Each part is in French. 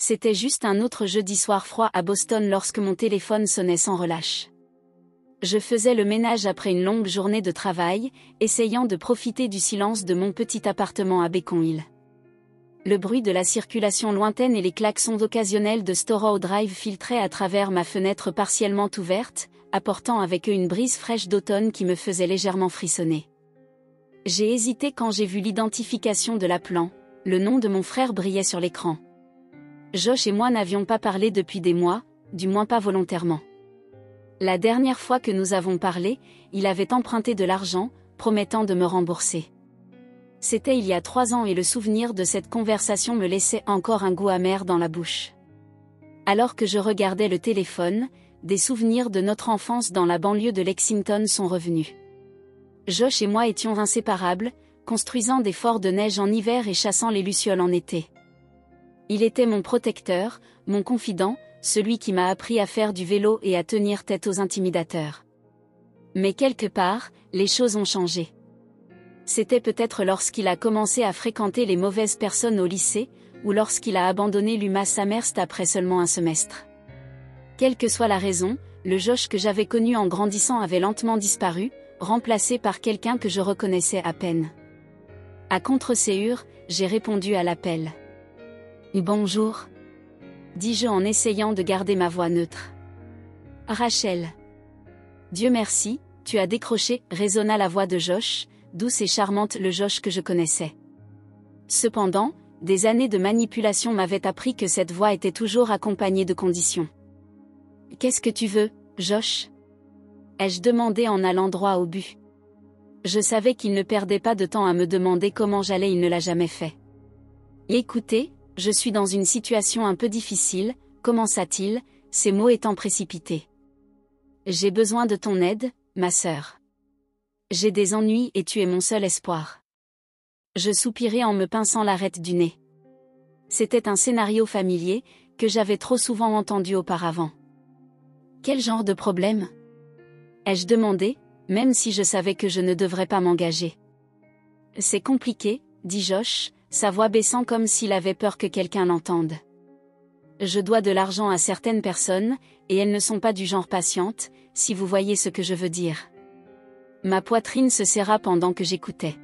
C'était juste un autre jeudi soir froid à Boston lorsque mon téléphone sonnait sans relâche. Je faisais le ménage après une longue journée de travail, essayant de profiter du silence de mon petit appartement à Beacon Hill. Le bruit de la circulation lointaine et les klaxons occasionnels de Storrow Drive filtraient à travers ma fenêtre partiellement ouverte, apportant avec eux une brise fraîche d'automne qui me faisait légèrement frissonner. J'ai hésité quand j'ai vu l'identification de l'appelant. Le nom de mon frère brillait sur l'écran. Josh et moi n'avions pas parlé depuis des mois, du moins pas volontairement. La dernière fois que nous avons parlé, il avait emprunté de l'argent, promettant de me rembourser. C'était il y a 3 ans et le souvenir de cette conversation me laissait encore un goût amer dans la bouche. Alors que je regardais le téléphone, des souvenirs de notre enfance dans la banlieue de Lexington sont revenus. Josh et moi étions inséparables, construisant des forts de neige en hiver et chassant les lucioles en été. Il était mon protecteur, mon confident, celui qui m'a appris à faire du vélo et à tenir tête aux intimidateurs. Mais quelque part, les choses ont changé. C'était peut-être lorsqu'il a commencé à fréquenter les mauvaises personnes au lycée, ou lorsqu'il a abandonné l'UMass Amherst après seulement un semestre. Quelle que soit la raison, le Josh que j'avais connu en grandissant avait lentement disparu, remplacé par quelqu'un que je reconnaissais à peine. À contre-séhure, j'ai répondu à l'appel. « Bonjour », dis-je en essayant de garder ma voix neutre. « Rachel. »« Dieu merci, tu as décroché », résonna la voix de Josh, douce et charmante, le Josh que je connaissais. Cependant, des années de manipulation m'avaient appris que cette voix était toujours accompagnée de conditions. « Qu'est-ce que tu veux, Josh ?» ai-je demandé en allant droit au but. Je savais qu'il ne perdait pas de temps à me demander comment j'allais, il ne l'a jamais fait. « Écoutez, je suis dans une situation un peu difficile, commença-t-il, ses mots étant précipités. J'ai besoin de ton aide, ma sœur. J'ai des ennuis et tu es mon seul espoir. Je soupirai en me pinçant l'arête du nez. C'était un scénario familier, que j'avais trop souvent entendu auparavant. Quel genre de problème ? ai-je demandé, même si je savais que je ne devrais pas m'engager. C'est compliqué, dit Josh, sa voix baissant comme s'il avait peur que quelqu'un l'entende. Je dois de l'argent à certaines personnes, et elles ne sont pas du genre patientes, si vous voyez ce que je veux dire. Ma poitrine se serra pendant que j'écoutais.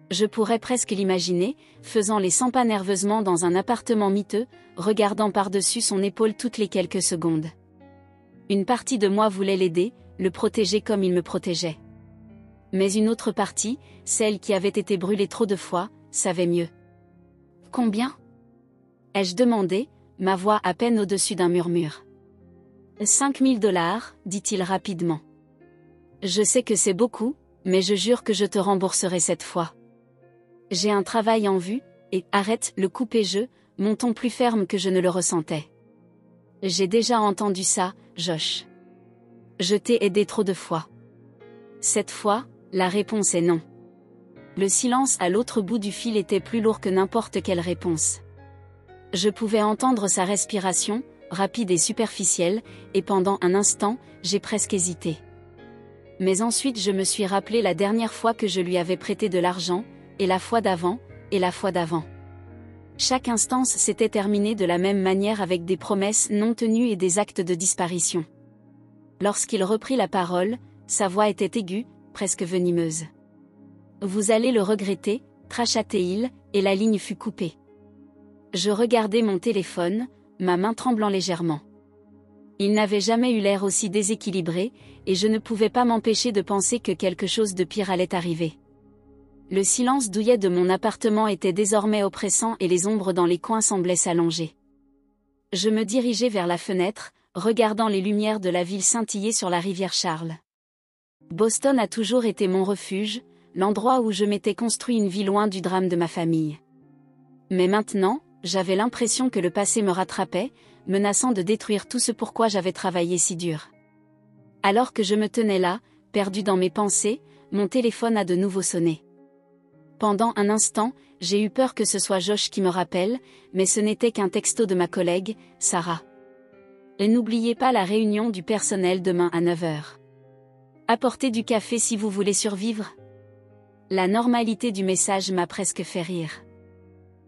Je pourrais presque l'imaginer, faisant les 100 pas nerveusement dans un appartement miteux, regardant par-dessus son épaule toutes les quelques secondes. Une partie de moi voulait l'aider, le protéger comme il me protégeait. Mais une autre partie, celle qui avait été brûlée trop de fois, savait mieux. Combien ? ai-je demandé, ma voix à peine au-dessus d'un murmure. 5 000 $, dit-il rapidement. Je sais que c'est beaucoup, mais je jure que je te rembourserai cette fois. J'ai un travail en vue, et arrête le coupez-je, mon ton plus ferme que je ne le ressentais. J'ai déjà entendu ça, Josh. Je t'ai aidé trop de fois. Cette fois, la réponse est non. Le silence à l'autre bout du fil était plus lourd que n'importe quelle réponse. Je pouvais entendre sa respiration, rapide et superficielle, et pendant un instant, j'ai presque hésité. Mais ensuite je me suis rappelé la dernière fois que je lui avais prêté de l'argent, et la fois d'avant, et la fois d'avant. Chaque instance s'était terminée de la même manière avec des promesses non tenues et des actes de disparition. Lorsqu'il reprit la parole, sa voix était aiguë, presque venimeuse. Vous allez le regretter, cracha-t-il, et la ligne fut coupée. Je regardai mon téléphone, ma main tremblant légèrement. Il n'avait jamais eu l'air aussi déséquilibré, et je ne pouvais pas m'empêcher de penser que quelque chose de pire allait arriver. Le silence douillet de mon appartement était désormais oppressant et les ombres dans les coins semblaient s'allonger. Je me dirigeai vers la fenêtre, regardant les lumières de la ville scintiller sur la rivière Charles. Boston a toujours été mon refuge, l'endroit où je m'étais construit une vie loin du drame de ma famille. Mais maintenant, j'avais l'impression que le passé me rattrapait, menaçant de détruire tout ce pourquoi j'avais travaillé si dur. Alors que je me tenais là, perdu dans mes pensées, mon téléphone a de nouveau sonné. Pendant un instant, j'ai eu peur que ce soit Josh qui me rappelle, mais ce n'était qu'un texto de ma collègue, Sarah. Et n'oubliez pas la réunion du personnel demain à 9 h. Apportez du café si vous voulez survivre. La normalité du message m'a presque fait rire.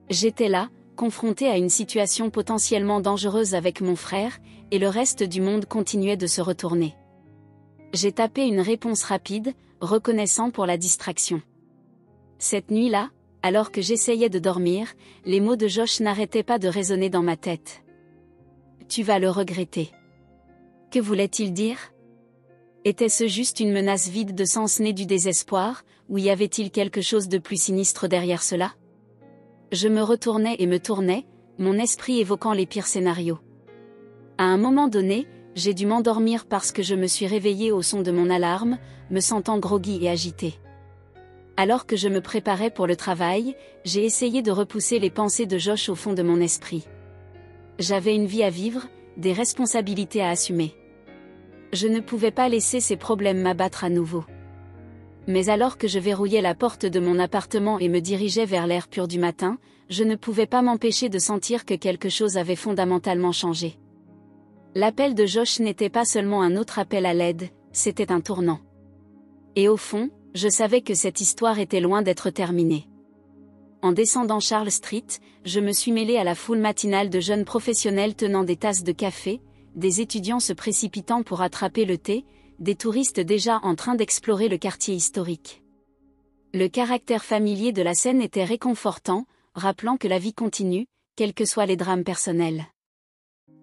J'étais là, confrontée à une situation potentiellement dangereuse avec mon frère, et le reste du monde continuait de se retourner. J'ai tapé une réponse rapide, reconnaissant pour la distraction. Cette nuit-là, alors que j'essayais de dormir, les mots de Josh n'arrêtaient pas de résonner dans ma tête. « Tu vas le regretter. » Que voulait-il dire ? Était-ce juste une menace vide de sens née du désespoir, ou y avait-il quelque chose de plus sinistre derrière cela ? Je me retournais et me tournais, mon esprit évoquant les pires scénarios. À un moment donné, j'ai dû m'endormir parce que je me suis réveillée au son de mon alarme, me sentant groggy et agitée. Alors que je me préparais pour le travail, j'ai essayé de repousser les pensées de Josh au fond de mon esprit. J'avais une vie à vivre, des responsabilités à assumer. Je ne pouvais pas laisser ces problèmes m'abattre à nouveau. Mais alors que je verrouillais la porte de mon appartement et me dirigeais vers l'air pur du matin, je ne pouvais pas m'empêcher de sentir que quelque chose avait fondamentalement changé. L'appel de Josh n'était pas seulement un autre appel à l'aide, c'était un tournant. Et au fond, je savais que cette histoire était loin d'être terminée. En descendant Charles Street, je me suis mêlée à la foule matinale de jeunes professionnels tenant des tasses de café, des étudiants se précipitant pour attraper le thé, des touristes déjà en train d'explorer le quartier historique. Le caractère familier de la scène était réconfortant, rappelant que la vie continue, quels que soient les drames personnels.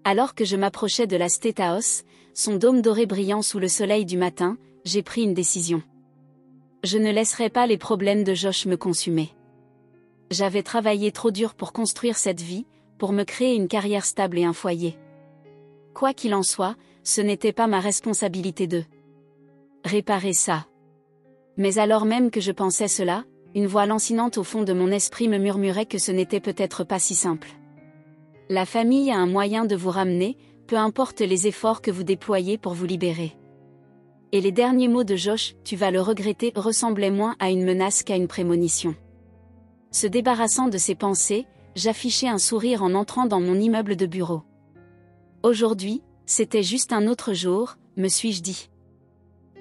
Alors que je m'approchais de la State House, son dôme doré brillant sous le soleil du matin, j'ai pris une décision. Je ne laisserai pas les problèmes de Josh me consumer. J'avais travaillé trop dur pour construire cette vie, pour me créer une carrière stable et un foyer. Quoi qu'il en soit, ce n'était pas ma responsabilité de réparer ça. Mais alors même que je pensais cela, une voix lancinante au fond de mon esprit me murmurait que ce n'était peut-être pas si simple. La famille a un moyen de vous ramener, peu importe les efforts que vous déployez pour vous libérer. Et les derniers mots de Josh, tu vas le regretter, ressemblaient moins à une menace qu'à une prémonition. Se débarrassant de ses pensées, j'affichais un sourire en entrant dans mon immeuble de bureau. Aujourd'hui, c'était juste un autre jour, me suis-je dit.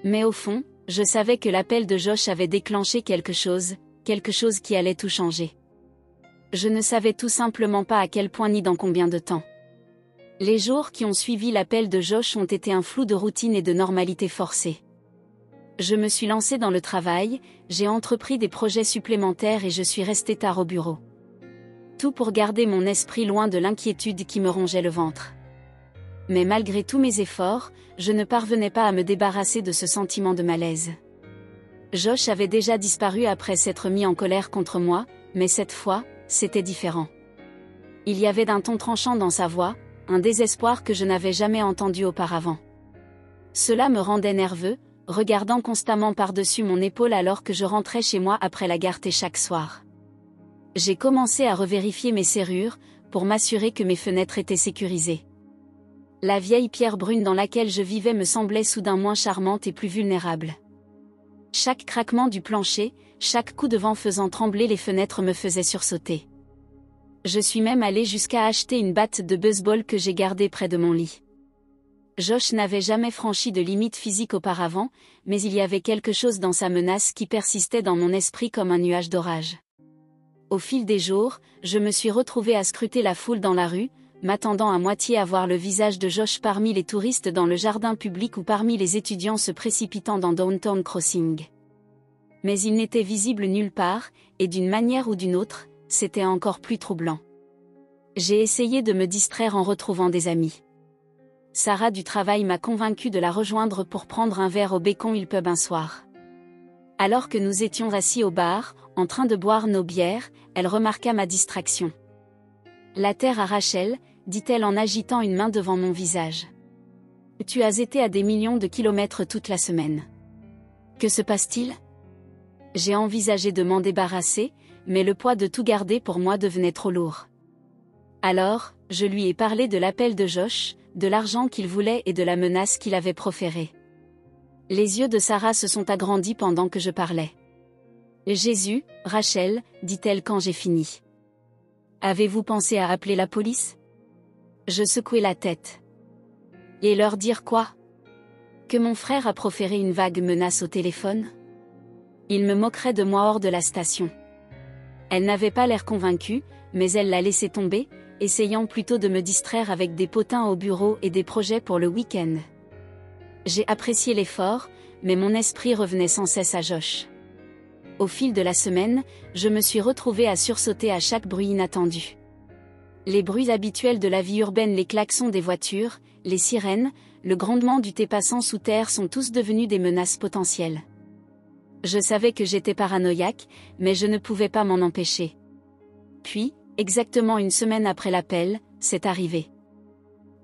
Mais au fond, je savais que l'appel de Josh avait déclenché quelque chose qui allait tout changer. Je ne savais tout simplement pas à quel point ni dans combien de temps. Les jours qui ont suivi l'appel de Josh ont été un flou de routine et de normalité forcée. Je me suis lancée dans le travail, j'ai entrepris des projets supplémentaires et je suis restée tard au bureau. Tout pour garder mon esprit loin de l'inquiétude qui me rongeait le ventre. Mais malgré tous mes efforts, je ne parvenais pas à me débarrasser de ce sentiment de malaise. Josh avait déjà disparu après s'être mis en colère contre moi, mais cette fois, c'était différent. Il y avait d'un ton tranchant dans sa voix, un désespoir que je n'avais jamais entendu auparavant. Cela me rendait nerveux, regardant constamment par-dessus mon épaule alors que je rentrais chez moi après la garde chaque soir. J'ai commencé à revérifier mes serrures, pour m'assurer que mes fenêtres étaient sécurisées. La vieille pierre brune dans laquelle je vivais me semblait soudain moins charmante et plus vulnérable. Chaque craquement du plancher, chaque coup de vent faisant trembler les fenêtres me faisait sursauter. Je suis même allée jusqu'à acheter une batte de baseball que j'ai gardée près de mon lit. Josh n'avait jamais franchi de limite physique auparavant, mais il y avait quelque chose dans sa menace qui persistait dans mon esprit comme un nuage d'orage. Au fil des jours, je me suis retrouvée à scruter la foule dans la rue, m'attendant à moitié à voir le visage de Josh parmi les touristes dans le jardin public ou parmi les étudiants se précipitant dans Downtown Crossing. Mais il n'était visible nulle part, et d'une manière ou d'une autre, c'était encore plus troublant. J'ai essayé de me distraire en retrouvant des amis. Sarah du travail m'a convaincue de la rejoindre pour prendre un verre au Bacon Hill Pub un soir. Alors que nous étions assis au bar, en train de boire nos bières, elle remarqua ma distraction. « La terre à Rachel », dit-elle en agitant une main devant mon visage. « Tu as été à des millions de kilomètres toute la semaine. Que se passe-t-il » J'ai envisagé de m'en débarrasser, mais le poids de tout garder pour moi devenait trop lourd. Alors, je lui ai parlé de l'appel de Josh, de l'argent qu'il voulait et de la menace qu'il avait proférée. Les yeux de Sarah se sont agrandis pendant que je parlais. « Jésus, Rachel, dit-elle quand j'ai fini. Avez-vous pensé à appeler la police ?» Je secouai la tête. « Et leur dire quoi ? Que mon frère a proféré une vague menace au téléphone ? Il me moquerait de moi hors de la station. » Elle n'avait pas l'air convaincue, mais elle l'a laissé tomber, essayant plutôt de me distraire avec des potins au bureau et des projets pour le week-end. J'ai apprécié l'effort, mais mon esprit revenait sans cesse à Josh. Au fil de la semaine, je me suis retrouvée à sursauter à chaque bruit inattendu. Les bruits habituels de la vie urbaine, les klaxons des voitures, les sirènes, le grondement du thé passant sous terre sont tous devenus des menaces potentielles. Je savais que j'étais paranoïaque, mais je ne pouvais pas m'en empêcher. Puis, exactement une semaine après l'appel, c'est arrivé.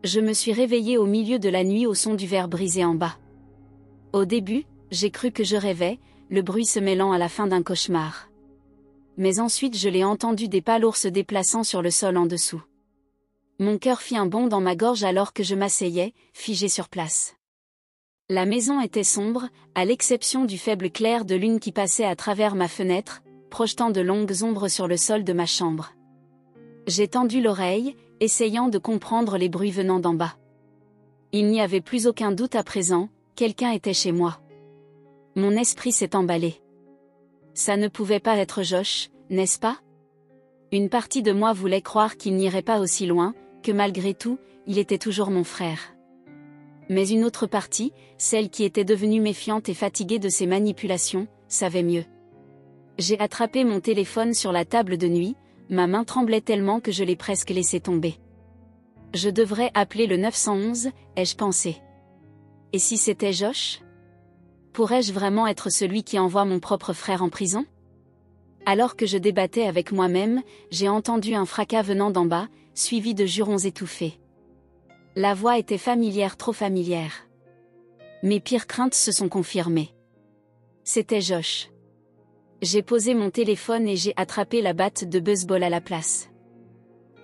Je me suis réveillée au milieu de la nuit au son du verre brisé en bas. Au début, j'ai cru que je rêvais, le bruit se mêlant à la fin d'un cauchemar. Mais ensuite je l'ai entendu, des pas lourds se déplaçant sur le sol en dessous. Mon cœur fit un bond dans ma gorge alors que je m'asseyais, figé sur place. La maison était sombre, à l'exception du faible clair de lune qui passait à travers ma fenêtre, projetant de longues ombres sur le sol de ma chambre. J'ai tendu l'oreille, essayant de comprendre les bruits venant d'en bas. Il n'y avait plus aucun doute à présent, quelqu'un était chez moi. Mon esprit s'est emballé. Ça ne pouvait pas être Josh, n'est-ce pas? Une partie de moi voulait croire qu'il n'irait pas aussi loin, que malgré tout, il était toujours mon frère. Mais une autre partie, celle qui était devenue méfiante et fatiguée de ses manipulations, savait mieux. J'ai attrapé mon téléphone sur la table de nuit, ma main tremblait tellement que je l'ai presque laissé tomber. Je devrais appeler le 911, ai-je pensé. Et si c'était Josh? Pourrais-je vraiment être celui qui envoie mon propre frère en prison? Alors que je débattais avec moi-même, j'ai entendu un fracas venant d'en bas, suivi de jurons étouffés. La voix était familière, trop familière. Mes pires craintes se sont confirmées. C'était Josh. J'ai posé mon téléphone et j'ai attrapé la batte de baseball à la place.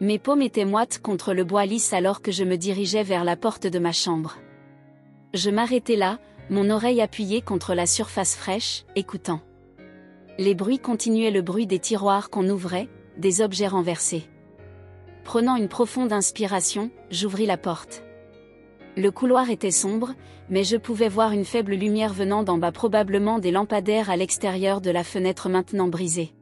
Mes paumes étaient moites contre le bois lisse alors que je me dirigeais vers la porte de ma chambre. Je m'arrêtai là, mon oreille appuyée contre la surface fraîche, écoutant. Les bruits continuaient, le bruit des tiroirs qu'on ouvrait, des objets renversés. Prenant une profonde inspiration, j'ouvris la porte. Le couloir était sombre, mais je pouvais voir une faible lumière venant d'en bas, probablement des lampadaires à l'extérieur de la fenêtre maintenant brisée.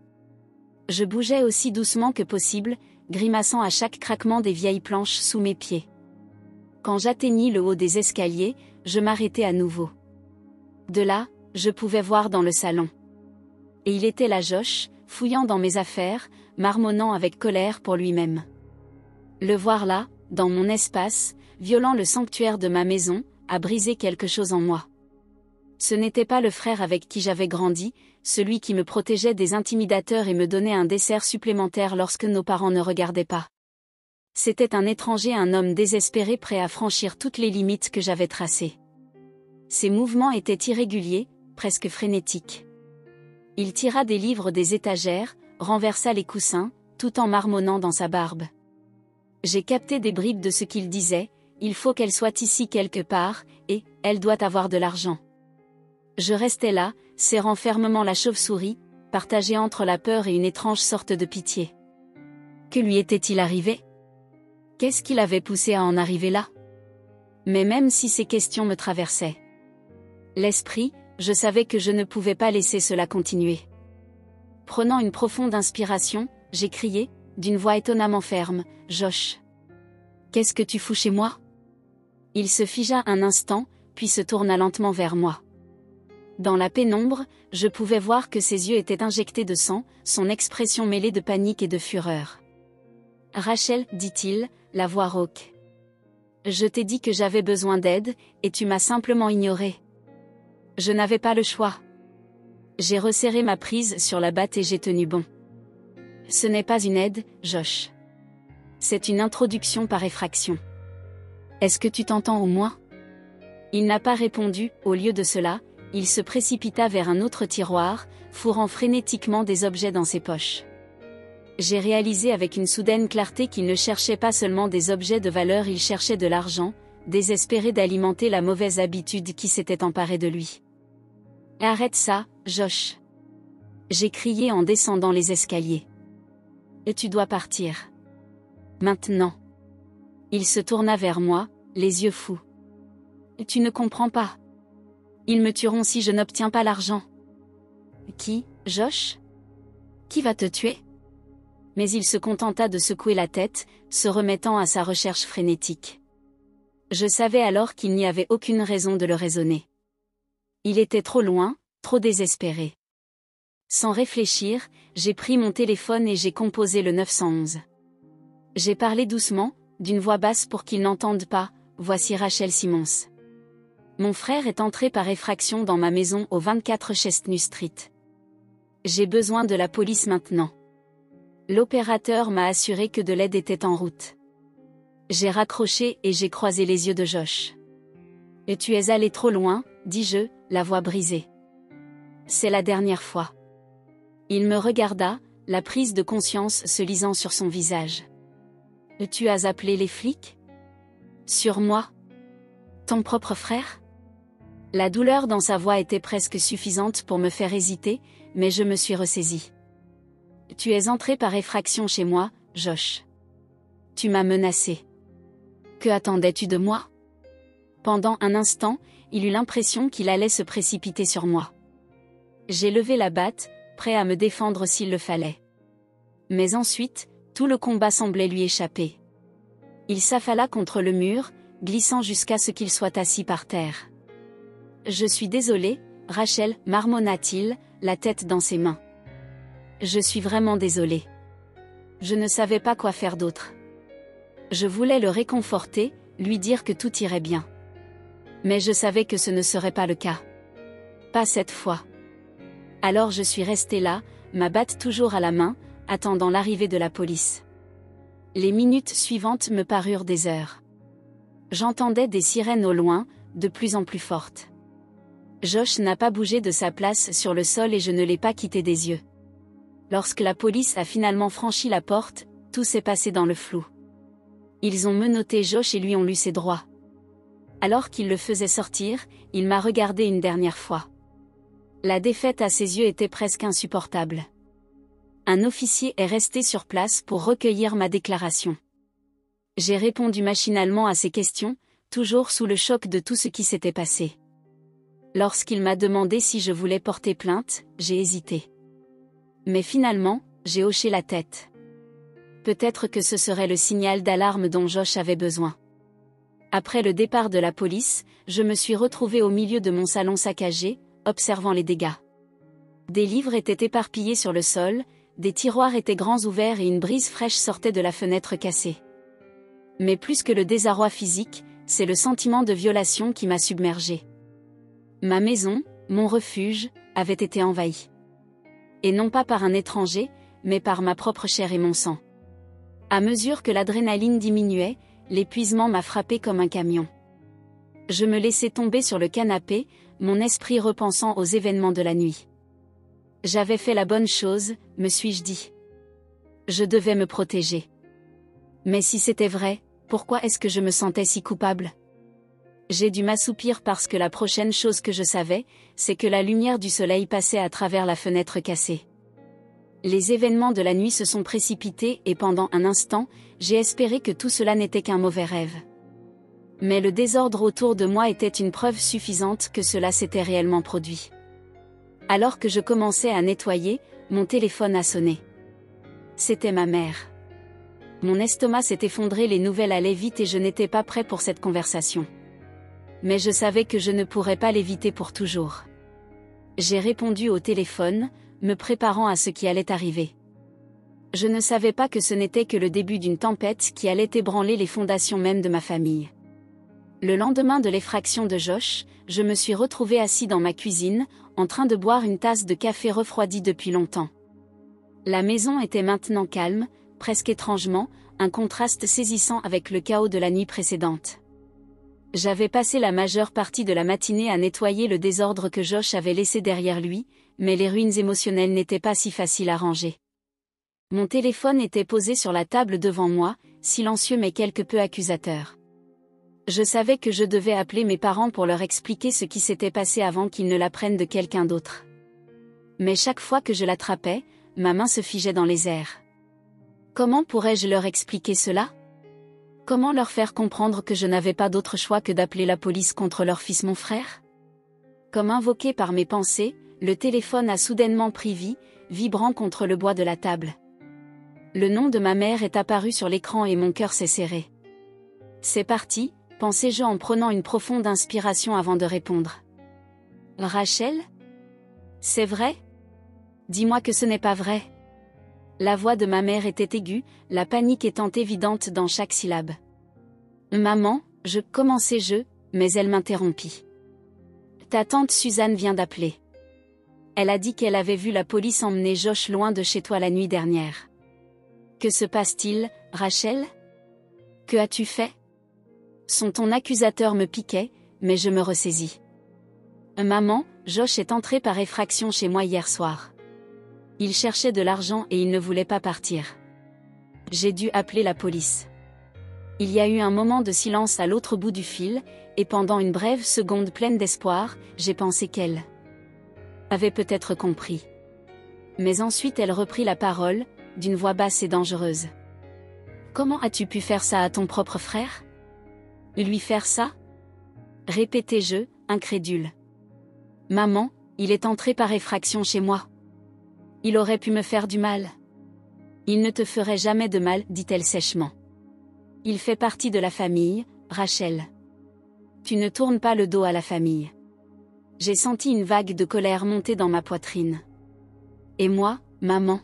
Je bougeais aussi doucement que possible, grimaçant à chaque craquement des vieilles planches sous mes pieds. Quand j'atteignis le haut des escaliers, je m'arrêtai à nouveau. De là, je pouvais voir dans le salon. Et il était là, Josh, fouillant dans mes affaires, marmonnant avec colère pour lui-même. Le voir là, dans mon espace, violant le sanctuaire de ma maison, a brisé quelque chose en moi. Ce n'était pas le frère avec qui j'avais grandi, celui qui me protégeait des intimidateurs et me donnait un dessert supplémentaire lorsque nos parents ne regardaient pas. C'était un étranger, un homme désespéré prêt à franchir toutes les limites que j'avais tracées. Ses mouvements étaient irréguliers, presque frénétiques. Il tira des livres des étagères, renversa les coussins, tout en marmonnant dans sa barbe. J'ai capté des bribes de ce qu'il disait, il faut qu'elle soit ici quelque part, et elle doit avoir de l'argent. Je restais là, serrant fermement la chauve-souris, partagée entre la peur et une étrange sorte de pitié. Que lui était-il arrivé? Qu'est-ce qui l'avait poussé à en arriver là? Mais même si ces questions me traversaient l'esprit, je savais que je ne pouvais pas laisser cela continuer. Prenant une profonde inspiration, j'ai crié, d'une voix étonnamment ferme, « Josh! Qu'est-ce que tu fous chez moi ?» Il se figea un instant, puis se tourna lentement vers moi. Dans la pénombre, je pouvais voir que ses yeux étaient injectés de sang, son expression mêlée de panique et de fureur. « Rachel, dit-il, la voix rauque. Je t'ai dit que j'avais besoin d'aide, et tu m'as simplement ignoré. Je n'avais pas le choix. » J'ai resserré ma prise sur la batte et j'ai tenu bon. « Ce n'est pas une aide, Josh. C'est une introduction par effraction. Est-ce que tu t'entends au moins ?» Il n'a pas répondu, au lieu de cela, il se précipita vers un autre tiroir, fourrant frénétiquement des objets dans ses poches. J'ai réalisé avec une soudaine clarté qu'il ne cherchait pas seulement des objets de valeur, il cherchait de l'argent, désespéré d'alimenter la mauvaise habitude qui s'était emparée de lui. « Arrête ça, Josh !» J'ai crié en descendant les escaliers. « Et tu dois partir. Maintenant. » Il se tourna vers moi, les yeux fous. « Tu ne comprends pas. Ils me tueront si je n'obtiens pas l'argent. » « Qui, Josh ? Qui va te tuer ? Mais il se contenta de secouer la tête, se remettant à sa recherche frénétique. Je savais alors qu'il n'y avait aucune raison de le raisonner. Il était trop loin, trop désespéré. Sans réfléchir, j'ai pris mon téléphone et j'ai composé le 911. J'ai parlé doucement, d'une voix basse pour qu'il n'entende pas, voici Rachel Simmons. Mon frère est entré par effraction dans ma maison au 24 Chestnut Street. J'ai besoin de la police maintenant. L'opérateur m'a assuré que de l'aide était en route. J'ai raccroché et j'ai croisé les yeux de Josh. « Et tu es allé trop loin, dis-je, la voix brisée. C'est la dernière fois. Il me regarda, la prise de conscience se lisant sur son visage. « Tu as appelé les flics ? Sur moi ? Ton propre frère ?» La douleur dans sa voix était presque suffisante pour me faire hésiter, mais je me suis ressaisie. « Tu es entré par effraction chez moi, Josh. Tu m'as menacé. Que attendais-tu de moi ? » Pendant un instant, il eut l'impression qu'il allait se précipiter sur moi. J'ai levé la batte, prêt à me défendre s'il le fallait. Mais ensuite, tout le combat semblait lui échapper. Il s'affala contre le mur, glissant jusqu'à ce qu'il soit assis par terre. « Je suis désolé, Rachel, marmonna-t-il, la tête dans ses mains. Je suis vraiment désolé. Je ne savais pas quoi faire d'autre. Je voulais le réconforter, lui dire que tout irait bien. Mais je savais que ce ne serait pas le cas. Pas cette fois. Alors je suis resté là, ma batte toujours à la main, attendant l'arrivée de la police. Les minutes suivantes me parurent des heures. J'entendais des sirènes au loin, de plus en plus fortes. Josh n'a pas bougé de sa place sur le sol et je ne l'ai pas quitté des yeux. Lorsque la police a finalement franchi la porte, tout s'est passé dans le flou. Ils ont menotté Josh et lui ont lu ses droits. Alors qu'il le faisait sortir, il m'a regardé une dernière fois. La défaite à ses yeux était presque insupportable. Un officier est resté sur place pour recueillir ma déclaration. J'ai répondu machinalement à ses questions, toujours sous le choc de tout ce qui s'était passé. Lorsqu'il m'a demandé si je voulais porter plainte, j'ai hésité. Mais finalement, j'ai hoché la tête. Peut-être que ce serait le signal d'alarme dont Josh avait besoin. Après le départ de la police, je me suis retrouvée au milieu de mon salon saccagé, observant les dégâts. Des livres étaient éparpillés sur le sol, des tiroirs étaient grands ouverts et une brise fraîche sortait de la fenêtre cassée. Mais plus que le désarroi physique, c'est le sentiment de violation qui m'a submergée. Ma maison, mon refuge, avait été envahie. Et non pas par un étranger, mais par ma propre chair et mon sang. À mesure que l'adrénaline diminuait, l'épuisement m'a frappé comme un camion. Je me laissai tomber sur le canapé, mon esprit repensant aux événements de la nuit. J'avais fait la bonne chose, me suis-je dit. Je devais me protéger. Mais si c'était vrai, pourquoi est-ce que je me sentais si coupable ? J'ai dû m'assoupir parce que la prochaine chose que je savais, c'est que la lumière du soleil passait à travers la fenêtre cassée. Les événements de la nuit se sont précipités et pendant un instant, j'ai espéré que tout cela n'était qu'un mauvais rêve. Mais le désordre autour de moi était une preuve suffisante que cela s'était réellement produit. Alors que je commençais à nettoyer, mon téléphone a sonné. C'était ma mère. Mon estomac s'est effondré, les nouvelles allaient vite et je n'étais pas prêt pour cette conversation. Mais je savais que je ne pourrais pas l'éviter pour toujours. J'ai répondu au téléphone, me préparant à ce qui allait arriver. Je ne savais pas que ce n'était que le début d'une tempête qui allait ébranler les fondations même de ma famille. Le lendemain de l'effraction de Josh, je me suis retrouvé assis dans ma cuisine, en train de boire une tasse de café refroidi depuis longtemps. La maison était maintenant calme, presque étrangement, un contraste saisissant avec le chaos de la nuit précédente. J'avais passé la majeure partie de la matinée à nettoyer le désordre que Josh avait laissé derrière lui, mais les ruines émotionnelles n'étaient pas si faciles à ranger. Mon téléphone était posé sur la table devant moi, silencieux mais quelque peu accusateur. Je savais que je devais appeler mes parents pour leur expliquer ce qui s'était passé avant qu'ils ne l'apprennent de quelqu'un d'autre. Mais chaque fois que je l'attrapais, ma main se figeait dans les airs. Comment pourrais-je leur expliquer cela ? Comment leur faire comprendre que je n'avais pas d'autre choix que d'appeler la police contre leur fils, mon frère ? Comme invoqué par mes pensées, le téléphone a soudainement pris vie, vibrant contre le bois de la table. Le nom de ma mère est apparu sur l'écran et mon cœur s'est serré. C'est parti, pensai-je en prenant une profonde inspiration avant de répondre. Rachel? C'est vrai? Dis-moi que ce n'est pas vrai. La voix de ma mère était aiguë, la panique étant évidente dans chaque syllabe. Maman, commençai-je, mais elle m'interrompit. Ta tante Suzanne vient d'appeler. Elle a dit qu'elle avait vu la police emmener Josh loin de chez toi la nuit dernière. Que se passe-t-il, Rachel? Que as-tu fait? Son ton accusateur me piquait, mais je me ressaisis. Maman, Josh est entré par effraction chez moi hier soir. Il cherchait de l'argent et il ne voulait pas partir. J'ai dû appeler la police. Il y a eu un moment de silence à l'autre bout du fil, et pendant une brève seconde pleine d'espoir, j'ai pensé qu'elle avait peut-être compris. Mais ensuite elle reprit la parole, d'une voix basse et dangereuse. Comment as-tu pu faire ça à ton propre frère? Lui faire ça? Répétai-je, incrédule. Maman, il est entré par effraction chez moi. Il aurait pu me faire du mal. Il ne te ferait jamais de mal, dit-elle sèchement. Il fait partie de la famille, Rachel. Tu ne tournes pas le dos à la famille. J'ai senti une vague de colère monter dans ma poitrine. Et moi, maman?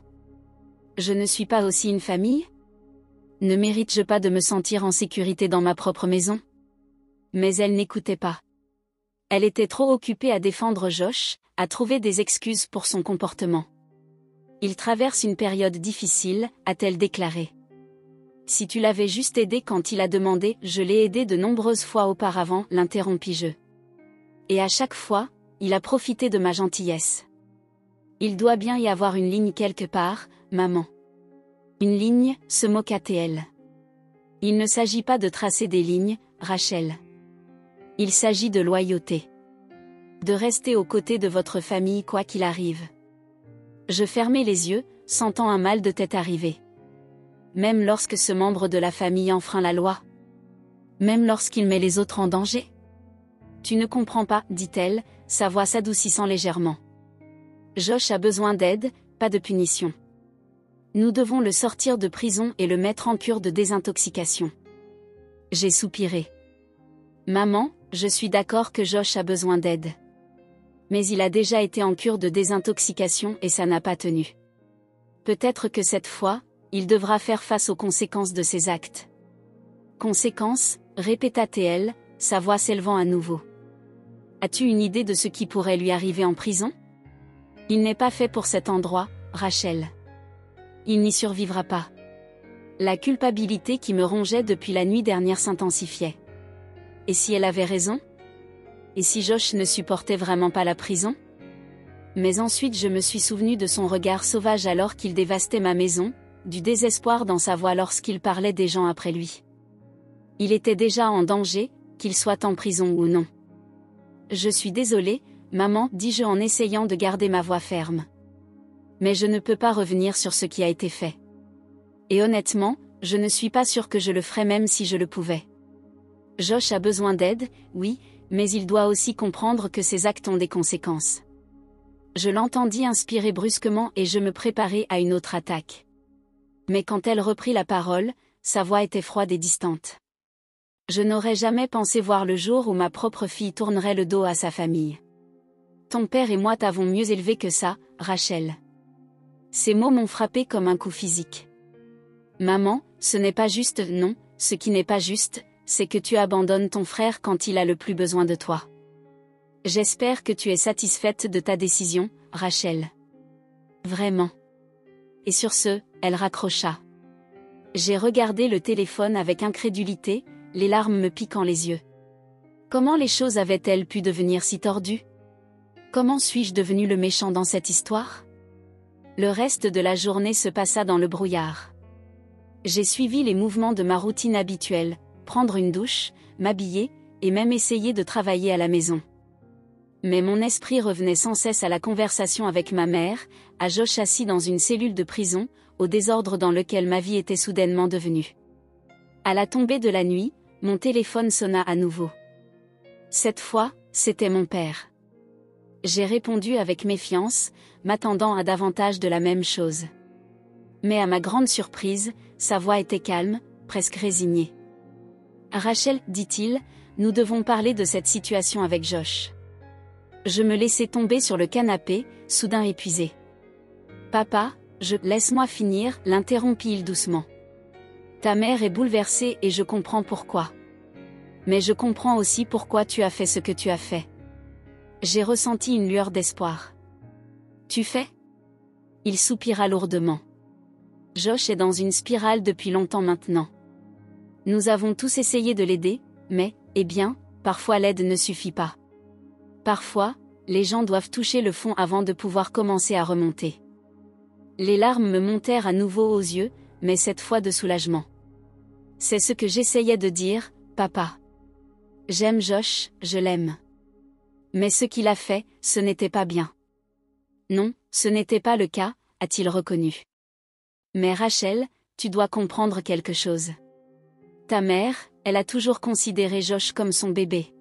Je ne suis pas aussi une famille? Ne mérite-je pas de me sentir en sécurité dans ma propre maison? Mais elle n'écoutait pas. Elle était trop occupée à défendre Josh, à trouver des excuses pour son comportement. Il traverse une période difficile, a-t-elle déclaré. Si tu l'avais juste aidé quand il a demandé, je l'ai aidé de nombreuses fois auparavant, l'interrompis-je. Et à chaque fois, il a profité de ma gentillesse. Il doit bien y avoir une ligne quelque part, maman. Une ligne, se moqua-t-elle. Il ne s'agit pas de tracer des lignes, Rachel. Il s'agit de loyauté. De rester aux côtés de votre famille quoi qu'il arrive. Je fermai les yeux, sentant un mal de tête arriver. Même lorsque ce membre de la famille enfreint la loi. Même lorsqu'il met les autres en danger. Tu ne comprends pas, dit-elle, sa voix s'adoucissant légèrement. Josh a besoin d'aide, pas de punition. Nous devons le sortir de prison et le mettre en cure de désintoxication. J'ai soupiré. Maman, je suis d'accord que Josh a besoin d'aide. Mais il a déjà été en cure de désintoxication et ça n'a pas tenu. Peut-être que cette fois, il devra faire face aux conséquences de ses actes. Conséquences, répéta-t-elle, sa voix s'élevant à nouveau. As-tu une idée de ce qui pourrait lui arriver en prison? Il n'est pas fait pour cet endroit, Rachel. Il n'y survivra pas. La culpabilité qui me rongeait depuis la nuit dernière s'intensifiait. Et si elle avait raison? Et si Josh ne supportait vraiment pas la prison? Mais ensuite je me suis souvenu de son regard sauvage alors qu'il dévastait ma maison, du désespoir dans sa voix lorsqu'il parlait des gens après lui. Il était déjà en danger, qu'il soit en prison ou non. Je suis désolée, maman, dis-je en essayant de garder ma voix ferme. Mais je ne peux pas revenir sur ce qui a été fait. Et honnêtement, je ne suis pas sûre que je le ferais même si je le pouvais. Josh a besoin d'aide, oui, mais il doit aussi comprendre que ses actes ont des conséquences. Je l'entendis inspirer brusquement et je me préparai à une autre attaque. Mais quand elle reprit la parole, sa voix était froide et distante. Je n'aurais jamais pensé voir le jour où ma propre fille tournerait le dos à sa famille. Ton père et moi t'avons mieux élevé que ça, Rachel. Ces mots m'ont frappé comme un coup physique. Maman, ce n'est pas juste, non, ce qui n'est pas juste, c'est que tu abandonnes ton frère quand il a le plus besoin de toi. J'espère que tu es satisfaite de ta décision, Rachel. Vraiment. Et sur ce, elle raccrocha. J'ai regardé le téléphone avec incrédulité, les larmes me piquant les yeux. Comment les choses avaient-elles pu devenir si tordues? Comment suis-je devenu le méchant dans cette histoire? Le reste de la journée se passa dans le brouillard. J'ai suivi les mouvements de ma routine habituelle, prendre une douche, m'habiller, et même essayer de travailler à la maison. Mais mon esprit revenait sans cesse à la conversation avec ma mère, à Josh assis dans une cellule de prison, au désordre dans lequel ma vie était soudainement devenue. À la tombée de la nuit, mon téléphone sonna à nouveau. Cette fois, c'était mon père. J'ai répondu avec méfiance, m'attendant à davantage de la même chose. Mais à ma grande surprise, sa voix était calme, presque résignée. Rachel, dit-il, nous devons parler de cette situation avec Josh. Je me laissai tomber sur le canapé, soudain épuisé. Papa, laisse-moi finir, l'interrompit-il doucement. Ta mère est bouleversée et je comprends pourquoi. Mais je comprends aussi pourquoi tu as fait ce que tu as fait. J'ai ressenti une lueur d'espoir. Tu fais ? Il soupira lourdement. Josh est dans une spirale depuis longtemps maintenant. Nous avons tous essayé de l'aider, mais, eh bien, parfois l'aide ne suffit pas. Parfois, les gens doivent toucher le fond avant de pouvoir commencer à remonter. Les larmes me montèrent à nouveau aux yeux, mais cette fois de soulagement. C'est ce que j'essayais de dire, papa. J'aime Josh, je l'aime. Mais ce qu'il a fait, ce n'était pas bien. Non, ce n'était pas le cas, a-t-il reconnu. Mais Rachel, tu dois comprendre quelque chose. Ta mère, elle a toujours considéré Josh comme son bébé.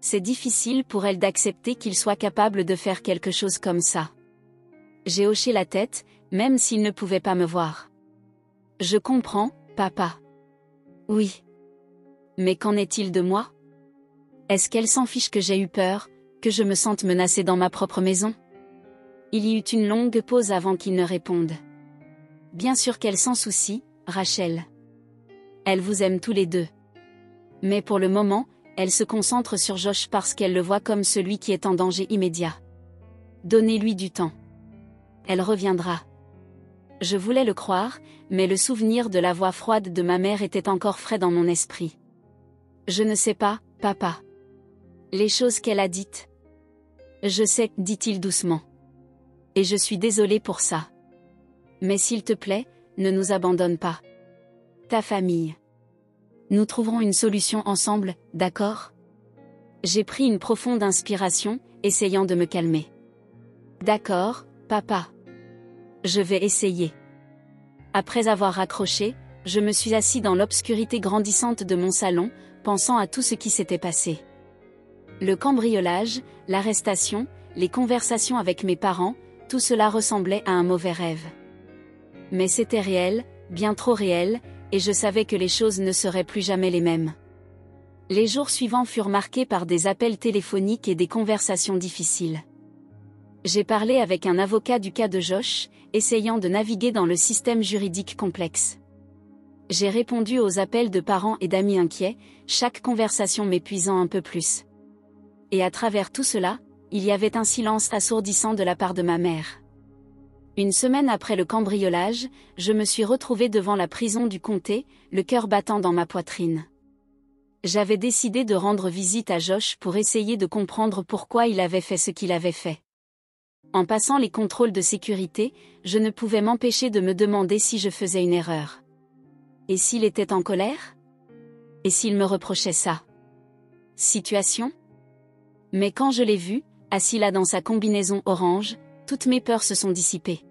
C'est difficile pour elle d'accepter qu'il soit capable de faire quelque chose comme ça. J'ai hoché la tête, même s'il ne pouvait pas me voir. Je comprends, papa. Oui. Mais qu'en est-il de moi ? Est-ce qu'elle s'en fiche que j'ai eu peur, que je me sente menacée dans ma propre maison ? Il y eut une longue pause avant qu'il ne réponde. Bien sûr qu'elle s'en soucie, Rachel. Elle vous aime tous les deux. Mais pour le moment, elle se concentre sur Josh parce qu'elle le voit comme celui qui est en danger immédiat. Donnez-lui du temps. Elle reviendra. Je voulais le croire, mais le souvenir de la voix froide de ma mère était encore frais dans mon esprit. Je ne sais pas, papa. Les choses qu'elle a dites. Je sais, dit-il doucement. Et je suis désolé pour ça. Mais s'il te plaît, ne nous abandonne pas. Ta famille. Nous trouverons une solution ensemble, d'accord ? J'ai pris une profonde inspiration, essayant de me calmer. D'accord, papa. Je vais essayer. Après avoir raccroché, je me suis assis dans l'obscurité grandissante de mon salon, pensant à tout ce qui s'était passé. Le cambriolage, l'arrestation, les conversations avec mes parents, tout cela ressemblait à un mauvais rêve. Mais c'était réel, bien trop réel, et je savais que les choses ne seraient plus jamais les mêmes. Les jours suivants furent marqués par des appels téléphoniques et des conversations difficiles. J'ai parlé avec un avocat du cas de Josh, essayant de naviguer dans le système juridique complexe. J'ai répondu aux appels de parents et d'amis inquiets, chaque conversation m'épuisant un peu plus. Et à travers tout cela, il y avait un silence assourdissant de la part de ma mère. Une semaine après le cambriolage, je me suis retrouvée devant la prison du comté, le cœur battant dans ma poitrine. J'avais décidé de rendre visite à Josh pour essayer de comprendre pourquoi il avait fait ce qu'il avait fait. En passant les contrôles de sécurité, je ne pouvais m'empêcher de me demander si je faisais une erreur. Et s'il était en colère ? Et s'il me reprochait ça ? Situation ? Mais quand je l'ai vu, assis là dans sa combinaison orange, toutes mes peurs se sont dissipées.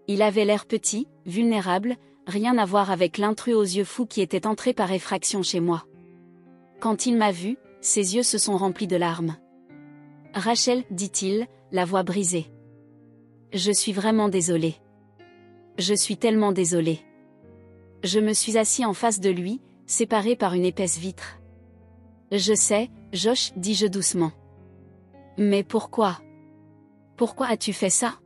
Il avait l'air petit, vulnérable, rien à voir avec l'intrus aux yeux fous qui était entré par effraction chez moi. Quand il m'a vu, ses yeux se sont remplis de larmes. « Rachel, dit-il, la voix brisée. Je suis vraiment désolé. Je suis tellement désolé. » Je me suis assis en face de lui, séparé par une épaisse vitre. « Je sais, Josh, dis-je doucement. Mais pourquoi ? Pourquoi as-tu fait ça ? »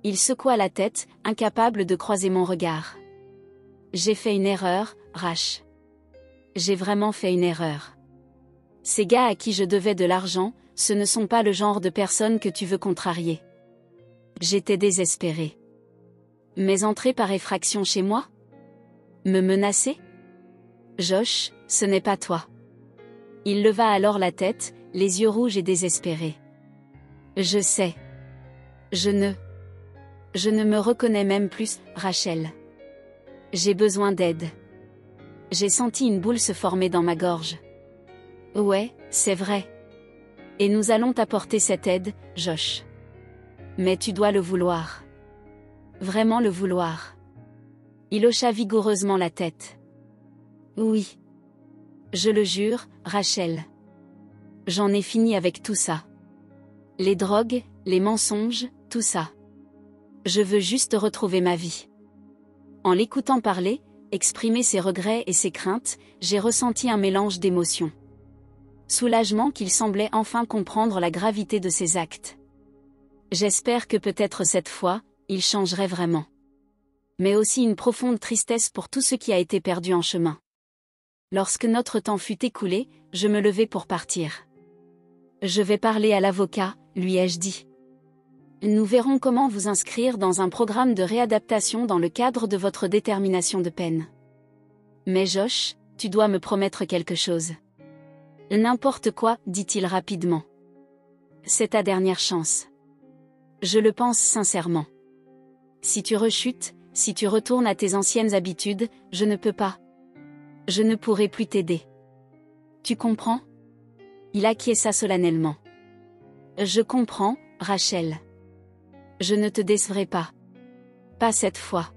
Il secoua la tête, incapable de croiser mon regard. « J'ai fait une erreur, Rach. J'ai vraiment fait une erreur. Ces gars à qui je devais de l'argent, ce ne sont pas le genre de personnes que tu veux contrarier. » J'étais désespérée. Mais entrer par effraction chez moi ? Me menacer ? Josh, ce n'est pas toi. Il leva alors la tête, les yeux rouges et désespérés. Je sais. Je ne me reconnais même plus, Rachel. J'ai besoin d'aide. J'ai senti une boule se former dans ma gorge. Ouais, c'est vrai. Et nous allons t'apporter cette aide, Josh. Mais tu dois le vouloir. Vraiment le vouloir. Il hocha vigoureusement la tête. Oui. Je le jure, Rachel. J'en ai fini avec tout ça. Les drogues, les mensonges, tout ça. Je veux juste retrouver ma vie. En l'écoutant parler, exprimer ses regrets et ses craintes, j'ai ressenti un mélange d'émotions. Soulagement qu'il semblait enfin comprendre la gravité de ses actes. J'espère que peut-être cette fois, il changerait vraiment. Mais aussi une profonde tristesse pour tout ce qui a été perdu en chemin. Lorsque notre temps fut écoulé, je me levai pour partir. Je vais parler à l'avocat, lui ai-je dit. Nous verrons comment vous inscrire dans un programme de réadaptation dans le cadre de votre détermination de peine. Mais Josh, tu dois me promettre quelque chose. N'importe quoi, dit-il rapidement. C'est ta dernière chance. Je le pense sincèrement. Si tu rechutes, si tu retournes à tes anciennes habitudes, je ne peux pas. Je ne pourrai plus t'aider. Tu comprends? Il acquiesça solennellement. Je comprends, Rachel. Je ne te décevrai pas. Pas cette fois.